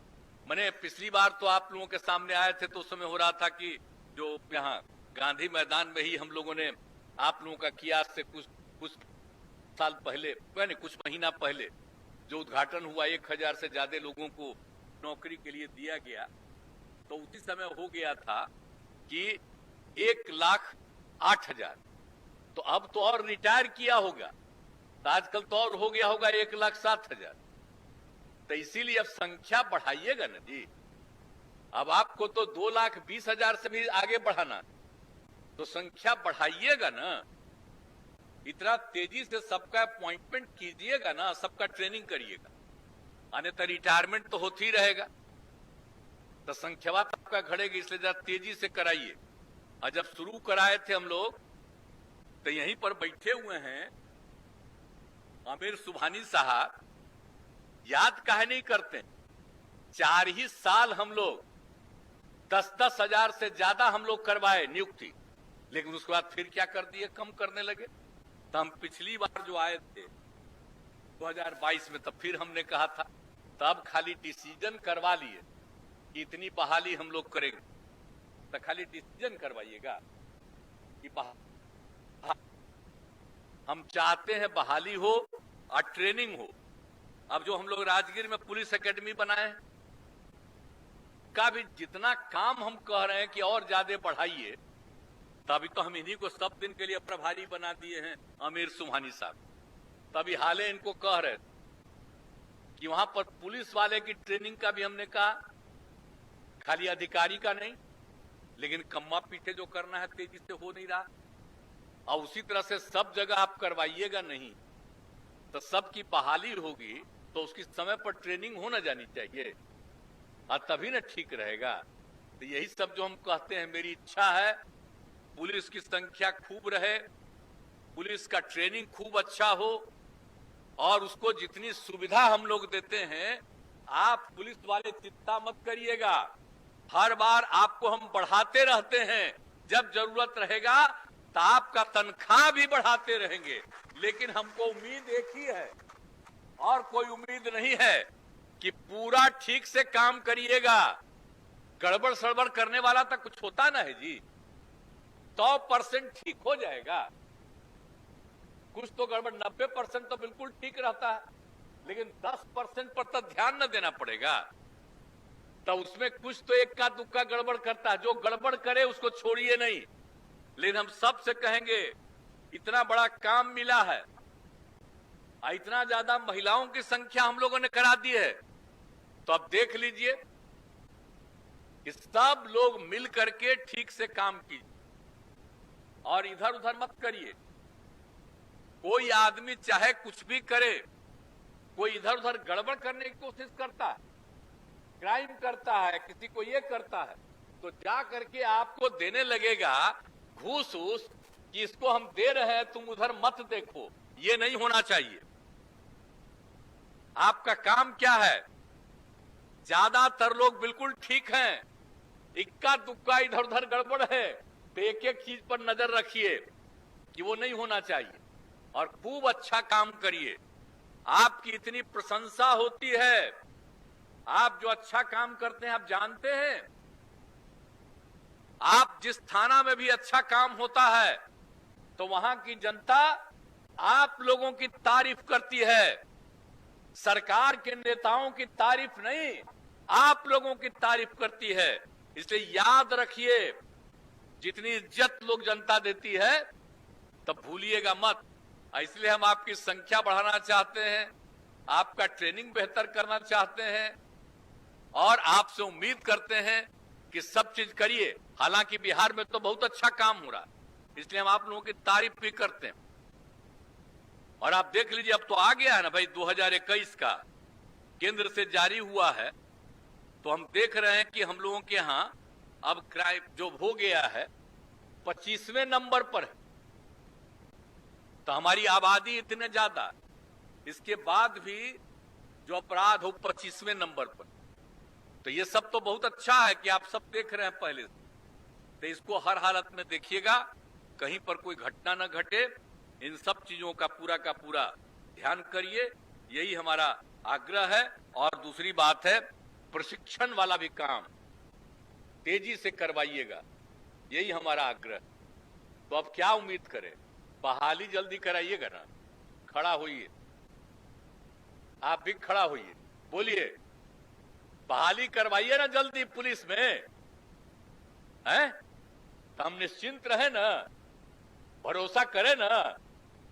मैंने पिछली बार तो आप लोगों के सामने आए थे तो उस समय हो रहा था कि जो यहाँ गांधी मैदान में ही हम लोगों ने आप लोगों का किया, आज से कुछ साल पहले, यानी कुछ महीना पहले जो उद्घाटन हुआ, 1000 से ज्यादा लोगों को नौकरी के लिए दिया गया। तो उसी समय हो गया था कि 1,08,000, तो अब तो और रिटायर किया होगा, तो आजकल तो और हो गया होगा 1,07,000। तो इसीलिए अब संख्या बढ़ाइएगा ना जी। अब आपको तो 2,20,000 से भी आगे बढ़ाना, तो संख्या बढ़ाइएगा ना। इतना तेजी से सबका अपॉइंटमेंट कीजिएगा ना, सबका ट्रेनिंग करिएगा, अन्यथा रिटायरमेंट तो होती ही रहेगा। तो संख्या आपका घटेगी, इसलिए जरा तेजी से कराइए। और जब शुरू कराए थे हम लोग, तो यहीं पर बैठे हुए हैं आमिर सुबहानी साहब, याद काहे नहीं करते? 4 ही साल हम लोग 10-10 हजार से ज्यादा हम लोग करवाए नियुक्ति, लेकिन उसके बाद फिर क्या कर दिए, कम करने लगे। तो हम पिछली बार जो आए थे 2022 में, तब फिर हमने कहा था, तब खाली डिसीजन करवा लिए कि इतनी बहाली हम लोग करेंगे। तो खाली डिसीजन करवाइएगा कि हम चाहते हैं बहाली हो और ट्रेनिंग हो। अब जो हम लोग राजगीर में पुलिस एकेडमी बनाए हैं, का भी जितना काम हम कह रहे हैं कि और ज्यादा बढ़ाइए, तभी तो हम इन्हीं को सब दिन के लिए प्रभारी बना दिए हैं आमिर सुबहानी साहब। तभी हाले इनको कह रहे कि वहां पर पुलिस वाले की ट्रेनिंग का भी हमने कहा, खाली अधिकारी का नहीं, लेकिन कम्मा पीछे जो करना है तेजी से हो नहीं रहा। और उसी तरह से सब जगह आप करवाइएगा नहीं, तो सबकी बहाली होगी, तो उसकी समय पर ट्रेनिंग होना जानी चाहिए, और तभी ना ठीक रहेगा। तो यही सब जो हम कहते हैं, मेरी इच्छा है पुलिस की संख्या खूब रहे, पुलिस का ट्रेनिंग खूब अच्छा हो, और उसको जितनी सुविधा हम लोग देते हैं, आप पुलिस वाले चिंता मत करिएगा, हर बार आपको हम बढ़ाते रहते हैं। जब जरूरत रहेगा तो आपका तनख्वाह भी बढ़ाते रहेंगे। लेकिन हमको उम्मीद एक ही है, और कोई उम्मीद नहीं है कि पूरा ठीक से काम करिएगा। गड़बड़ सड़बड़ करने वाला तक कुछ होता ना है जी, 100% ठीक हो जाएगा। कुछ तो गड़बड़, 90% तो बिल्कुल ठीक रहता है, लेकिन 10% पर तो ध्यान न देना पड़ेगा। तो उसमें कुछ तो एक का दुक्का गड़बड़ करता है, जो गड़बड़ करे उसको छोड़िए नहीं। लेकिन हम सबसे कहेंगे, इतना बड़ा काम मिला है, इतना ज्यादा महिलाओं की संख्या हम लोगों ने करा दी है, तो अब देख लीजिए कि सब लोग मिल करके ठीक से काम कीजिए, और इधर उधर मत करिए। कोई आदमी चाहे कुछ भी करे, कोई इधर उधर गड़बड़ करने की कोशिश करता है, क्राइम करता है, किसी को ये करता है, तो जा करके आपको देने लगेगा घूस उस कि इसको हम दे रहे हैं, तुम उधर मत देखो। ये नहीं होना चाहिए। आपका काम क्या है? ज्यादातर लोग बिल्कुल ठीक हैं, इक्का दुक्का इधर उधर गड़बड़ है, तो एक एक चीज पर नजर रखिए कि वो नहीं होना चाहिए, और खूब अच्छा काम करिए। आपकी इतनी प्रशंसा होती है, आप जो अच्छा काम करते हैं, आप जानते हैं, आप जिस थाना में भी अच्छा काम होता है तो वहां की जनता आप लोगों की तारीफ करती है, सरकार के नेताओं की तारीफ नहीं, आप लोगों की तारीफ करती है। इसलिए याद रखिए, जितनी इज्जत लोग जनता देती है तब भूलिएगा मत। इसलिए हम आपकी संख्या बढ़ाना चाहते हैं, आपका ट्रेनिंग बेहतर करना चाहते हैं, और आपसे उम्मीद करते हैं कि सब चीज करिए। हालांकि बिहार में तो बहुत अच्छा काम हो रहा है, इसलिए हम आप लोगों की तारीफ भी करते हैं। और आप देख लीजिए अब तो आ गया है ना भाई 2021 का केंद्र से जारी हुआ है, तो हम देख रहे हैं कि हम लोगों के यहां अब क्राइम जो हो गया है 25वें नंबर पर है। तो हमारी आबादी इतने ज्यादा, इसके बाद भी जो अपराध हो 25वें नंबर पर, तो ये सब तो बहुत अच्छा है कि आप सब देख रहे हैं पहले से। तो इसको हर हालत में देखिएगा, कहीं पर कोई घटना न घटे, इन सब चीजों का पूरा ध्यान करिए, यही हमारा आग्रह है। और दूसरी बात है, प्रशिक्षण वाला भी काम तेजी से करवाइएगा, यही हमारा आग्रह। तो अब क्या उम्मीद करें, बहाली जल्दी कराइएगा ना, खड़ा होइए, आप भी खड़ा होइए, बोलिए बहाली करवाइए ना जल्दी पुलिस में, हैं? तो हम निश्चिंत रहे ना, भरोसा करें ना।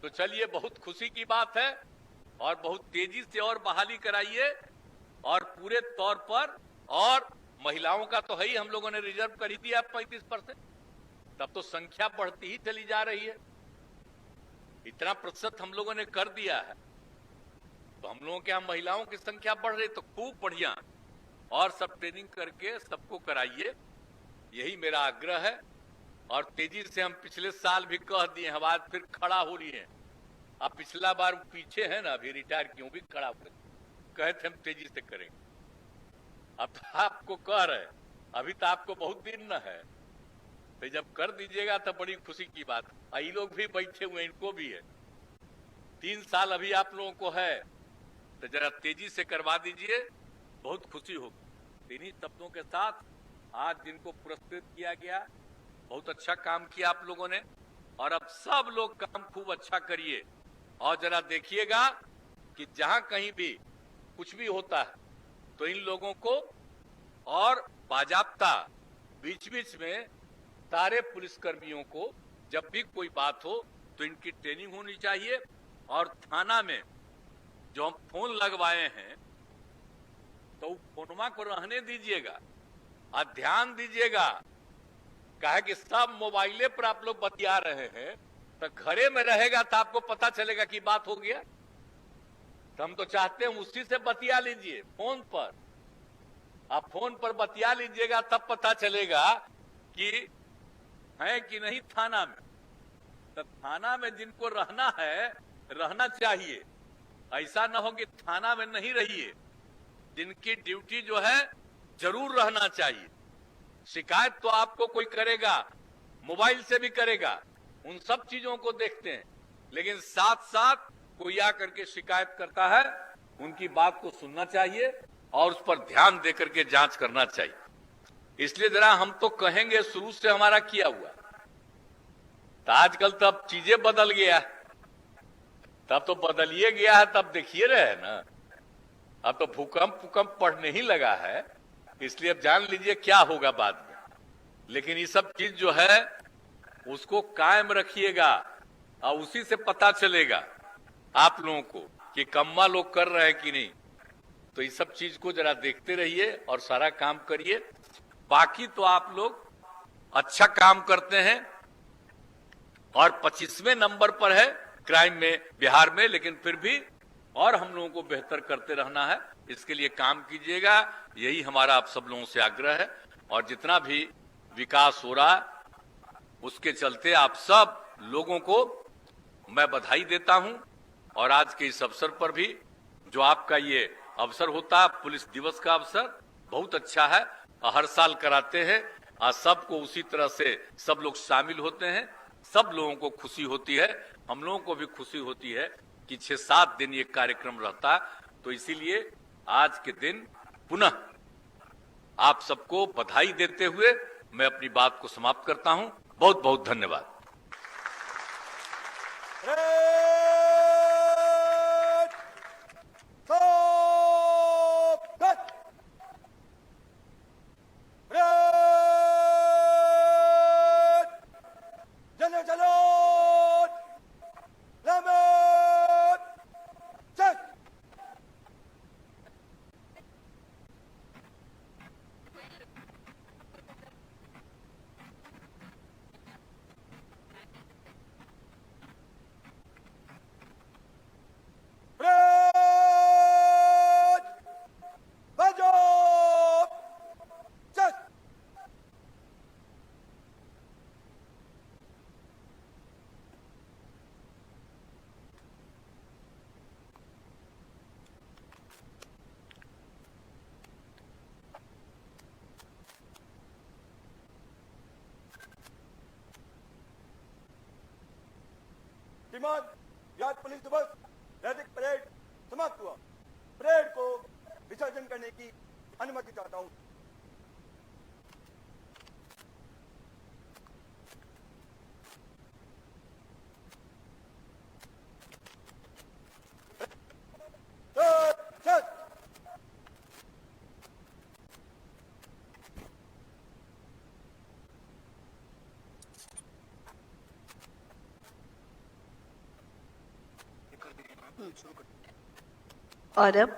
तो चलिए, बहुत खुशी की बात है और बहुत तेजी से और बहाली कराइए, और पूरे तौर पर, और महिलाओं का तो है ही, हम लोगों ने रिजर्व कर ही दिया 35%, तब तो संख्या बढ़ती ही चली जा रही है। इतना प्रतिशत हम लोगों ने कर दिया है, तो हम लोगों के यहाँ महिलाओं की संख्या बढ़ रही, तो खूब बढ़िया, और सब ट्रेनिंग करके सबको कराइए, यही मेरा आग्रह है। और तेजी से हम पिछले साल भी कह दिए, हम आज फिर खड़ा हो रही है। अब पिछला बार पीछे है ना, अभी रिटायर क्यों भी खड़ा हो कहे थे हम तेजी से करेंगे, अब तो आपको कह रहे, अभी तो आपको बहुत दिन न है, तो जब कर दीजिएगा तो बड़ी खुशी की बात। ये लोग भी बैठे हुए, इनको भी है, 3 साल अभी आप लोगों को है, तो जरा तेजी से करवा दीजिए, बहुत खुशी होगी। इन्हीं शब्दों के साथ आज जिनको पुरस्कृत किया गया, बहुत अच्छा काम किया आप लोगों ने, और अब सब लोग काम खूब अच्छा करिए। और जरा देखिएगा कि जहां कहीं भी कुछ भी होता है, तो इन लोगों को और बाजाब्ता बीच बीच में सारे पुलिसकर्मियों को जब भी कोई बात हो तो इनकी ट्रेनिंग होनी चाहिए। और थाना में जो हम फोन लगवाए हैं, तो फोनमा को रहने दीजिएगा और ध्यान दीजिएगा, कहा कि सब मोबाइले पर आप लोग बतिया रहे हैं, तो घरे में रहेगा तो आपको पता चलेगा कि बात हो गया। तो हम तो चाहते हैं उसी से बतिया लीजिए, फोन पर, आप फोन पर बतिया लीजिएगा, तब पता चलेगा कि है कि नहीं थाना में। तो थाना में जिनको रहना है, रहना चाहिए, ऐसा ना हो कि थाना में नहीं रहिए। जिनकी ड्यूटी जो है जरूर रहना चाहिए। शिकायत तो आपको कोई करेगा, मोबाइल से भी करेगा, उन सब चीजों को देखते हैं, लेकिन साथ साथ कोई आकर के शिकायत करता है, उनकी बात को सुनना चाहिए और उस पर ध्यान देकर के जांच करना चाहिए। इसलिए जरा हम तो कहेंगे, शुरू से हमारा किया हुआ, तो आजकल तब चीजें बदल गया, तब तो बदलिए गया है, तब देखिए रहे ना, अब तो भूकंप पड़ने ही लगा है, इसलिए अब जान लीजिए क्या होगा बाद में। लेकिन ये सब चीज जो है उसको कायम रखिएगा, और उसी से पता चलेगा आप लोगों को कि कम्मा लोग कर रहे हैं कि नहीं। तो ये सब चीज को जरा देखते रहिए और सारा काम करिए। बाकी तो आप लोग अच्छा काम करते हैं और 25वें नंबर पर है क्राइम में बिहार में, लेकिन फिर भी और हम लोगों को बेहतर करते रहना है, इसके लिए काम कीजिएगा, यही हमारा आप सब लोगों से आग्रह है। और जितना भी विकास हो रहा उसके चलते आप सब लोगों को मैं बधाई देता हूं। और आज के इस अवसर पर भी जो आपका ये अवसर होता है, पुलिस दिवस का अवसर, बहुत अच्छा है, हर साल कराते हैं, और सबको उसी तरह से सब लोग शामिल होते हैं, सब लोगों को खुशी होती है, हम लोगों को भी खुशी होती है कि 6-7 दिन ये कार्यक्रम रहता है। तो इसीलिए आज के दिन पुनः आप सबको बधाई देते हुए मैं अपनी बात को समाप्त करता हूं। बहुत बहुत धन्यवाद। श्रीमान बिहार पुलिस दिवस रैतिक परेड समाप्त हुआ। परेड को विसर्जन करने की अनुमति चाहता हूं। और अब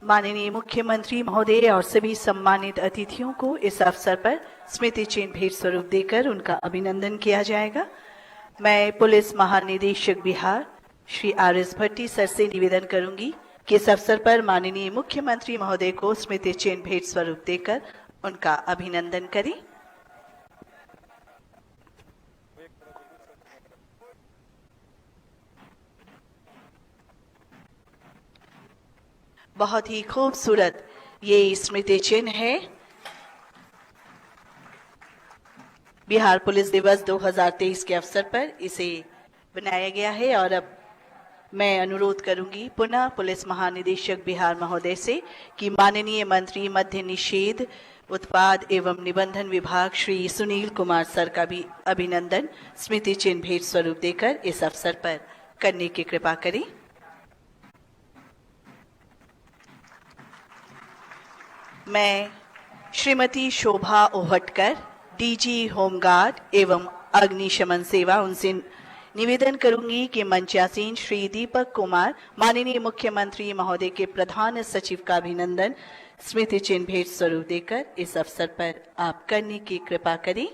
माननीय मुख्यमंत्री महोदय और सभी सम्मानित अतिथियों को इस अवसर पर स्मृति चिन्ह भेंट स्वरूप देकर उनका अभिनंदन किया जाएगा। मैं पुलिस महानिदेशक बिहार श्री आर.एस. भट्टी सर से निवेदन करूंगी कि इस अवसर पर माननीय मुख्यमंत्री महोदय को स्मृति चिन्ह भेंट स्वरूप देकर उनका अभिनंदन करें। बहुत ही खूबसूरत ये स्मृति चिन्ह है। बिहार पुलिस दिवस 2023 के अवसर पर इसे बनाया गया है और अब मैं अनुरोध करूंगी पुनः पुलिस महानिदेशक बिहार महोदय से कि माननीय मंत्री मद्य निषेध उत्पाद एवं निबंधन विभाग श्री सुनील कुमार सर का भी अभिनंदन स्मृति चिन्ह भेंट स्वरूप देकर इस अवसर पर करने की कृपा करें। मैं श्रीमती शोभा ओहटकर डीजी होमगार्ड एवं अग्निशमन सेवा उनसे निवेदन करूंगी कि मंचासीन श्री दीपक कुमार माननीय मुख्यमंत्री महोदय के प्रधान सचिव का अभिनंदन स्मृति चिन्ह भेंट स्वरूप देकर इस अवसर पर आप करने की कृपा करें।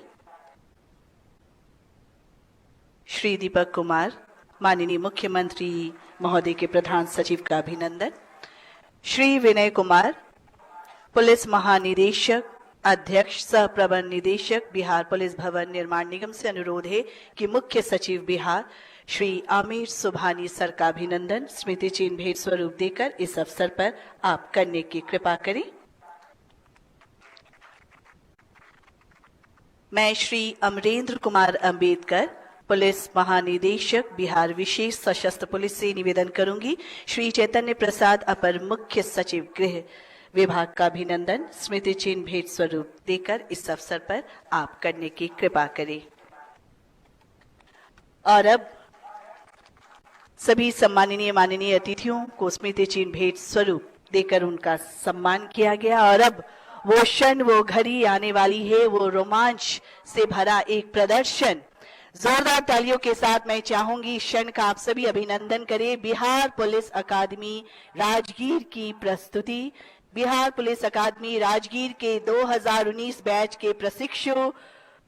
श्री दीपक कुमार माननीय मुख्यमंत्री महोदय के प्रधान सचिव का अभिनंदन। श्री विनय कुमार पुलिस महानिदेशक अध्यक्ष सह प्रबंध निदेशक बिहार पुलिस भवन निर्माण निगम से अनुरोध है कि मुख्य सचिव बिहार श्री आमिर सुभानी सर का अभिनंदन स्मृति चिन्ह भेंट स्वरूप देकर इस अवसर पर आप करने की कृपा करें। मैं श्री अमरेंद्र कुमार अंबेडकर पुलिस महानिदेशक बिहार विशेष सशस्त्र पुलिस से निवेदन करूंगी श्री चैतन्य प्रसाद अपर मुख्य सचिव गृह विभाग का अभिनंदन स्मृति चिन्ह भेंट स्वरूप देकर इस अवसर पर आप करने की कृपा करें। और अब सभी सम्माननीय माननीय अतिथियों को स्मृति चिन्ह भेंट स्वरूप देकर उनका सम्मान किया गया और अब वो क्षण वो घड़ी आने वाली है, वो रोमांच से भरा एक प्रदर्शन। जोरदार तालियों के साथ मैं चाहूंगी क्षण का आप सभी अभिनंदन करें। बिहार पुलिस अकादमी राजगीर की प्रस्तुति। बिहार पुलिस अकादमी राजगीर के 2019 बैच के प्रशिक्षु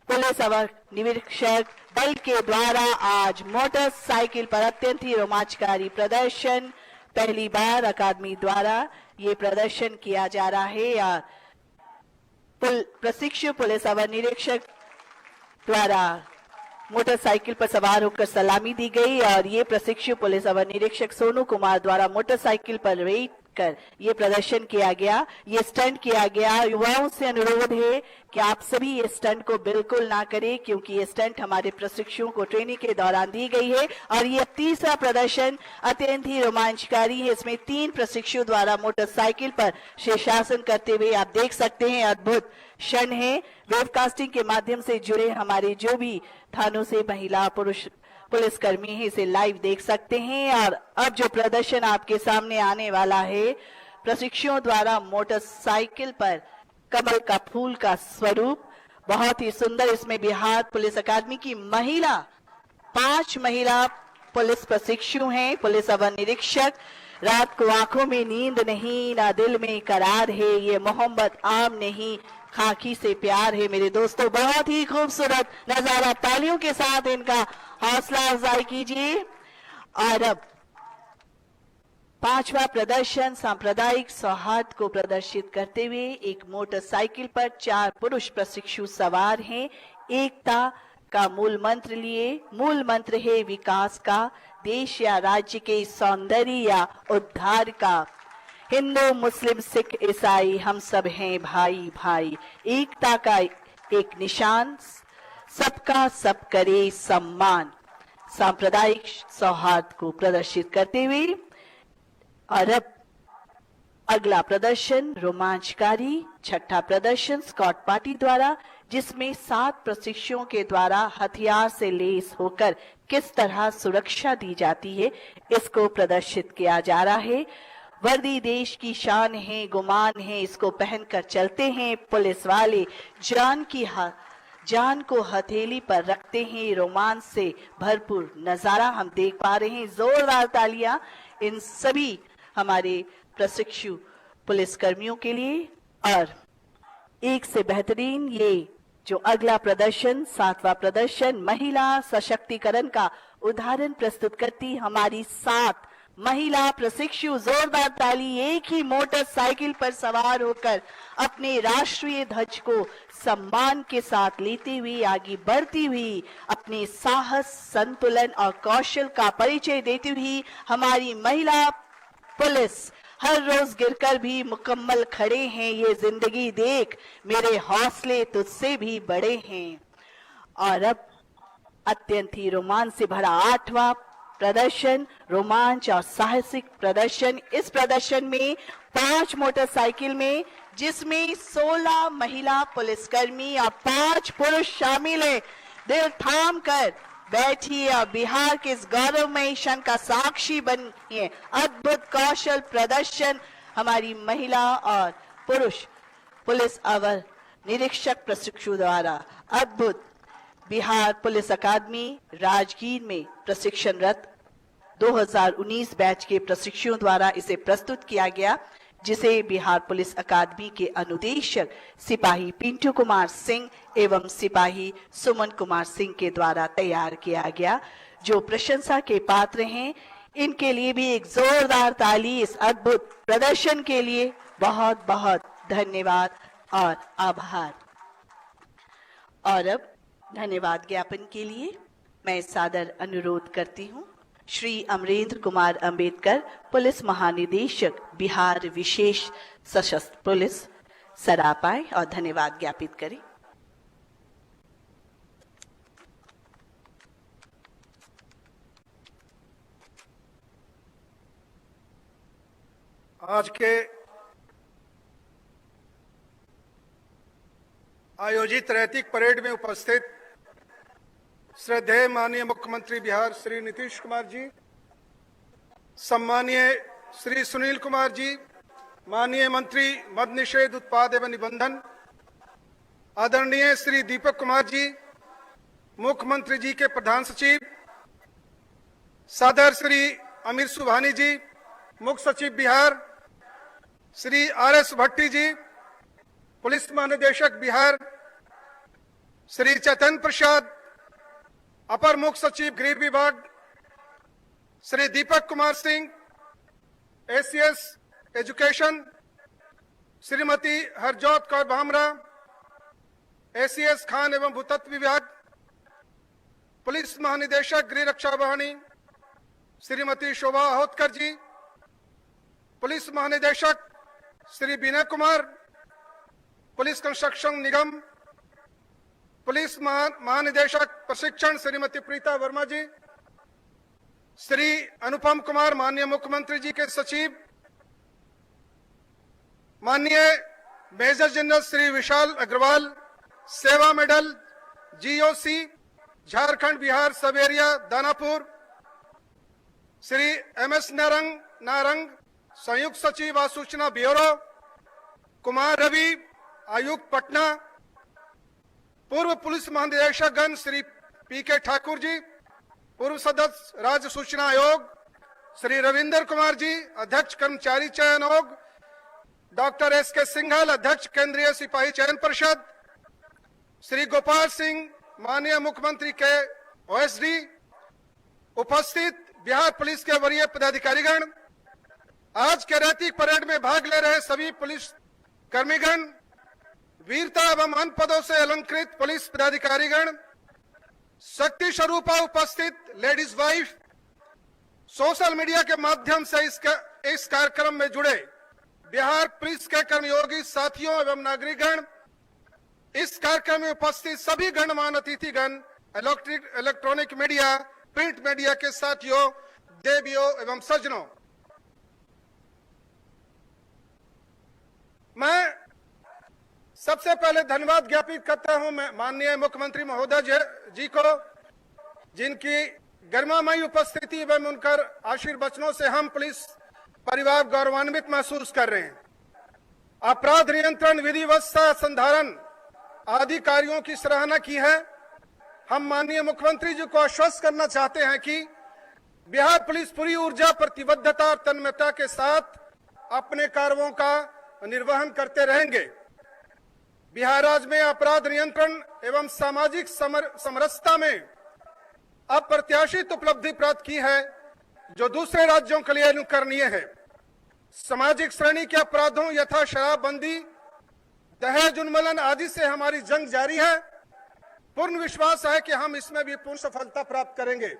पुलिस अवर निरीक्षक दल के द्वारा आज मोटरसाइकिल पर अत्यंत ही रोमांचकारी प्रदर्शन पहली बार अकादमी द्वारा ये प्रदर्शन किया जा रहा है। या प्रशिक्षु पुलिस अवर निरीक्षक द्वारा मोटरसाइकिल पर सवार होकर सलामी दी गई और ये प्रशिक्षु पुलिस अवर निरीक्षक सोनू कुमार द्वारा मोटरसाइकिल पर बैठ कर ये प्रदर्शन किया गया, ये स्टंट किया गया। युवाओं से अनुरोध है कि आप सभी ये स्टंट को बिल्कुल ना करें क्योंकि ये स्टंट हमारे प्रशिक्षुओं को ट्रेनिंग के दौरान दी गई है और ये तीसरा प्रदर्शन अत्यंत ही रोमांचकारी है। इसमें 3 प्रशिक्षुओं द्वारा मोटरसाइकिल पर शीर्षासन करते हुए आप देख सकते हैं अद्भुत क्षण है। वेबकास्टिंग के माध्यम से जुड़े हमारे जो भी थानों से महिला पुरुष पुलिसकर्मी है इसे लाइव देख सकते हैं। और अब जो प्रदर्शन आपके सामने आने वाला है प्रशिक्षुओं द्वारा मोटरसाइकिल पर कमल का फूल का स्वरूप बहुत ही सुंदर। इसमें बिहार पुलिस अकादमी की 5 महिला पुलिस प्रशिक्षु हैं। पुलिस अवर निरीक्षक रात को आंखों में नींद नहीं ना दिल में करार है, ये मोहब्बत आम नहीं खाकी से प्यार है। मेरे दोस्तों बहुत ही खूबसूरत नजारा, तालियों के साथ इनका हौसला अफजाई कीजिए। और अब 5वां प्रदर्शन सांप्रदायिक सौहार्द को प्रदर्शित करते हुए एक मोटरसाइकिल पर 4 पुरुष प्रशिक्षु सवार हैं। एकता का मूल मंत्र लिए, मूल मंत्र है विकास का, देश या राज्य के सौंदर्य या उद्धार का। हिंदू मुस्लिम सिख ईसाई हम सब हैं भाई भाई। एकता का एक निशान सबका सब करे सम्मान सांप्रदायिक सौहार्द को प्रदर्शित करते हुए। और अब अगला प्रदर्शन रोमांचकारी छठा प्रदर्शन स्कॉट पार्टी द्वारा, जिसमें 7 प्रशिक्षुओं के द्वारा हथियार से लैस होकर किस तरह सुरक्षा दी जाती है, इसको प्रदर्शित किया जा रहा है। वर्दी देश की शान है, गुमान है, इसको पहनकर चलते हैं पुलिस वाले, जान को हथेली पर रखते हैं। रोमांच से भरपूर नजारा हम देख पा रहे हैं। जोरदार तालियां इन सभी हमारे प्रशिक्षु पुलिस कर्मियों के लिए। और एक से बेहतरीन ये जो अगला प्रदर्शन 7वां प्रदर्शन महिला सशक्तिकरण का उदाहरण प्रस्तुत करती हमारी 7 महिला प्रशिक्षु। जोरदार ताली। एक ही मोटरसाइकिल पर सवार होकर अपने राष्ट्रीय ध्वज को सम्मान के साथ लेते हुए आगे बढ़ती हुई अपने साहस, संतुलन और कौशल का परिचय देती हुई हमारी महिला पुलिस हर रोज गिरकर भी मुकम्मल खड़े हैं। ये जिंदगी देख मेरे हौसले तुझसे भी बड़े हैं। और अब अत्यंत ही रोमांच से भरा 8वां प्रदर्शन रोमांच और साहसिक प्रदर्शन। इस प्रदर्शन में 5 मोटरसाइकिल में, जिसमें 16 महिला पुलिसकर्मी और 5 पुरुष शामिल हैं। दिल थाम कर बैठिए और बिहार के इस गौरवमयी क्षण का साक्षी बनिए। अद्भुत कौशल प्रदर्शन हमारी महिला और पुरुष पुलिस अवर निरीक्षक प्रशिक्षु द्वारा अद्भुत बिहार पुलिस अकादमी राजगीर में प्रशिक्षणरत 2019 बैच के प्रशिक्षुओं द्वारा इसे प्रस्तुत किया गया, जिसे बिहार पुलिस अकादमी के अनुदेशक सिपाही पिंटू कुमार सिंह एवं सिपाही सुमन कुमार सिंह के द्वारा तैयार किया गया, जो प्रशंसा के पात्र हैं। इनके लिए भी एक जोरदार ताली इस अद्भुत प्रदर्शन के लिए। बहुत बहुत धन्यवाद और आभार। और अब धन्यवाद ज्ञापन के लिए मैं सादर अनुरोध करती हूँ श्री अमरेंद्र कुमार अंबेडकर, पुलिस महानिदेशक बिहार विशेष सशस्त्र पुलिस, सराप आए और धन्यवाद ज्ञापित करें। आज के आयोजित रैतिक परेड में उपस्थित श्रद्धेय माननीय मुख्यमंत्री बिहार श्री नीतीश कुमार जी, सम्मानीय श्री सुनील कुमार जी, माननीय मंत्री मद्य निषेध उत्पाद एवं निबंधन, आदरणीय श्री दीपक कुमार जी, मुख्यमंत्री जी के प्रधान सचिव, सादर श्री अमीर सुभानी जी, मुख्य सचिव बिहार, श्री RS भट्टी जी, पुलिस महानिदेशक बिहार, श्री चैतन्य प्रसाद, अपर मुख्य सचिव गृह विभाग, Shri Deepak Kumar Singh, ACS education, Shrimati Harjot Kaur Bhamra, ACS खान एवं भूतत्व विभाग, पुलिस महानिदेशक गृह रक्षा वाहिनी श्रीमती शोभा होतकर जी, पुलिस महानिदेशक श्री विनय कुमार, पुलिस कंस्ट्रक्शन निगम, पुलिस महानिदेशक प्रशिक्षण श्रीमती प्रीता वर्मा जी, श्री अनुपम कुमार माननीय मुख्यमंत्री जी के सचिव, माननीय मेजर जनरल श्री विशाल अग्रवाल, सेवा medal GOC Jharkhand Bihar sub area Danapur, Shri MS Narang संयुक्त सचिव व सूचना ब्यूरो, कुमार रवि आयुक्त पटना, पूर्व पुलिस महानिदेशकगण श्री PK ठाकुर जी, पूर्व सदस्य राज्य सूचना आयोग श्री रविंदर कुमार जी, अध्यक्ष कर्मचारी चयन आयोग, डॉक्टर SK सिंघल, अध्यक्ष केंद्रीय सिपाही चयन परिषद, श्री गोपाल सिंह माननीय मुख्यमंत्री के OSD, उपस्थित बिहार पुलिस के वरीय पदाधिकारीगण, आज के रैतिक परेड में भाग ले रहे सभी पुलिस कर्मीगण, वीरता एवं मान पदों से अलंकृत पुलिस पदाधिकारीगण, शक्ति स्वरूपा उपस्थित लेडीज वाइफ, सोशल मीडिया के माध्यम से इस कार्यक्रम में जुड़े बिहार पुलिस के कर्मयोगी साथियों एवं नागरिकगण, इस कार्यक्रम में उपस्थित सभी गणमान्य अतिथिगण, इलेक्ट्रॉनिक मीडिया, प्रिंट मीडिया के साथियों, देवियों एवं सज्जनों, मैं सबसे पहले धन्यवाद ज्ञापित करता हूं मैं माननीय मुख्यमंत्री महोदय जी को, जिनकी गरिमामयी उपस्थिति एवं उनकर आशीर्वचनों से हम पुलिस परिवार गौरवान्वित महसूस कर रहे हैं। अपराध नियंत्रण, विधि व्यवस्था संधारण आदि कार्यों की सराहना की है। हम माननीय मुख्यमंत्री जी को आश्वस्त करना चाहते हैं कि बिहार पुलिस पूरी ऊर्जा, प्रतिबद्धता और तन्मयता के साथ अपने कार्यों का निर्वहन करते रहेंगे। बिहार राज्य में अपराध नियंत्रण एवं सामाजिक समरसता में अप्रत्याशित उपलब्धि प्राप्त की है, जो दूसरे राज्यों के लिए अनुकरणीय है। सामाजिक श्रेणी के अपराधों यथा शराबबंदी, दहेज उन्मूलन आदि से हमारी जंग जारी है। पूर्ण विश्वास है कि हम इसमें भी पूर्ण सफलता प्राप्त करेंगे।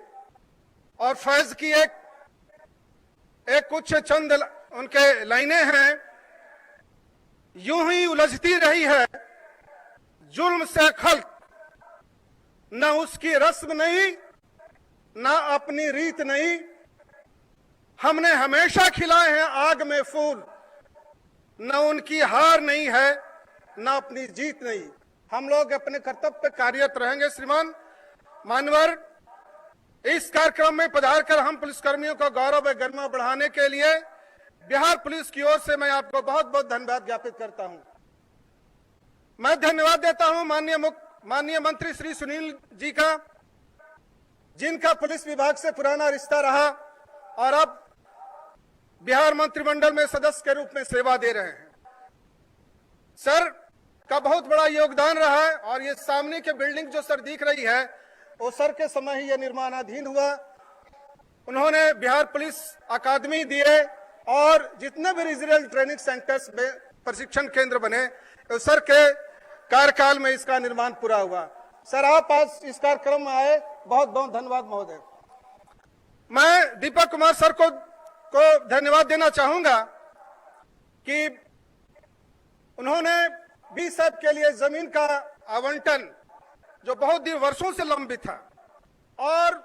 और फैज की एक कुछ चंद उनके लाइनें हैं, यूं ही उलझती रही है जुल्म से खल्क, न उसकी रस्म नहीं न अपनी रीत नहीं। हमने हमेशा खिलाए हैं आग में फूल, न उनकी हार नहीं है न अपनी जीत नहीं। हम लोग अपने कर्तव्य पे कार्यरत रहेंगे। श्रीमान मान्यवर, इस कार्यक्रम में पधारकर हम पुलिसकर्मियों का गौरव व गरिमा बढ़ाने के लिए बिहार पुलिस की ओर से मैं आपको बहुत बहुत धन्यवाद ज्ञापित करता हूं। मैं धन्यवाद देता हूं माननीय मंत्री श्री सुनील जी का, जिनका पुलिस विभाग से पुराना रिश्ता रहा और अब बिहार मंत्रिमंडल में सदस्य के रूप में सेवा दे रहे हैं। सर का बहुत बड़ा योगदान रहा है और ये सामने के बिल्डिंग जो सर दिख रही है वो सर के समय ही ये निर्माणाधीन हुआ। उन्होंने बिहार पुलिस अकादमी दिए और जितने भी रीजनल ट्रेनिंग सेंटर्स में प्रशिक्षण केंद्र बने, तो सर के कार्यकाल में इसका निर्माण पूरा हुआ। सर आप आज इस कार्यक्रम में आए, बहुत बहुत धन्यवाद महोदय। मैं दीपक कुमार सर को धन्यवाद देना चाहूंगा कि उन्होंने बीएसएफ के लिए जमीन का आवंटन जो बहुत ही वर्षों से लंबित था और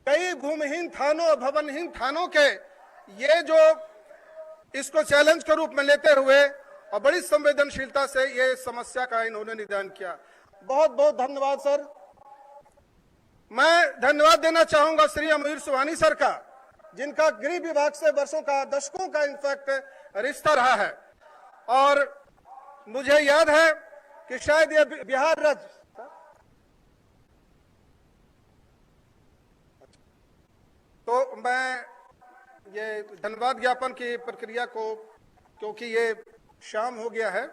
कई भूमिहीन थानों, भवनहीन थानों के ये जो इसको चैलेंज के रूप में लेते हुए और बड़ी संवेदनशीलता से ये समस्या का इन्होंने निदान किया। बहुत बहुत धन्यवाद सर। मैं धन्यवाद देना चाहूंगा श्री अमीर सुहानी सर का, जिनका गृह विभाग से वर्षों का, दशकों का इनफैक्ट रिश्ता रहा है और मुझे याद है कि शायद ये बिहार राज्य तो मैं ये धन्यवाद ज्ञापन की प्रक्रिया को, क्योंकि ये शाम हो गया है,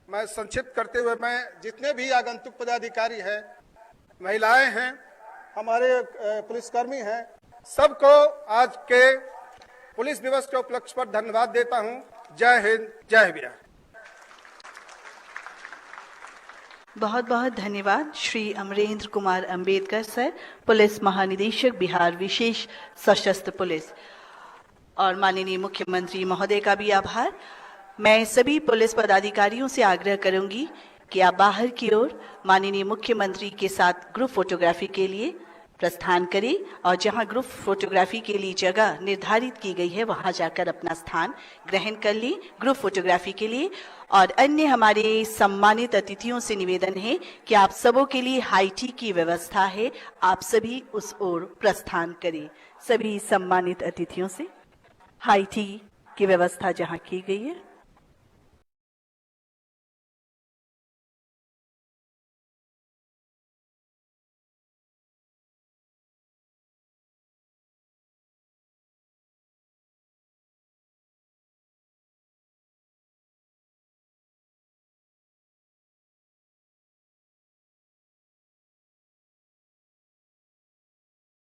मैं संक्षिप्त करते हुए मैं जितने भी आगंतुक पदाधिकारी हैं, महिलाएं हैं, हमारे पुलिसकर्मी हैं, सबको आज के पुलिस दिवस के उपलक्ष्य पर धन्यवाद देता हूं। जय हिंद, जय बिहार। बहुत बहुत धन्यवाद श्री अमरेंद्र कुमार अंबेडकर सर, पुलिस महानिदेशक बिहार विशेष सशस्त्र पुलिस। और माननीय मुख्यमंत्री महोदय का भी आभार। मैं सभी पुलिस पदाधिकारियों से आग्रह करूंगी कि आप बाहर की ओर माननीय मुख्यमंत्री के साथ ग्रुप फोटोग्राफी के लिए प्रस्थान करें और जहां ग्रुप फोटोग्राफी के लिए जगह निर्धारित की गई है वहां जाकर अपना स्थान ग्रहण कर लें ग्रुप फोटोग्राफी के लिए। और अन्य हमारे सम्मानित अतिथियों से निवेदन है कि आप सबों के लिए हाई टी की व्यवस्था है, आप सभी उस ओर प्रस्थान करें। सभी सम्मानित अतिथियों से हाई टी की व्यवस्था जहां की गई है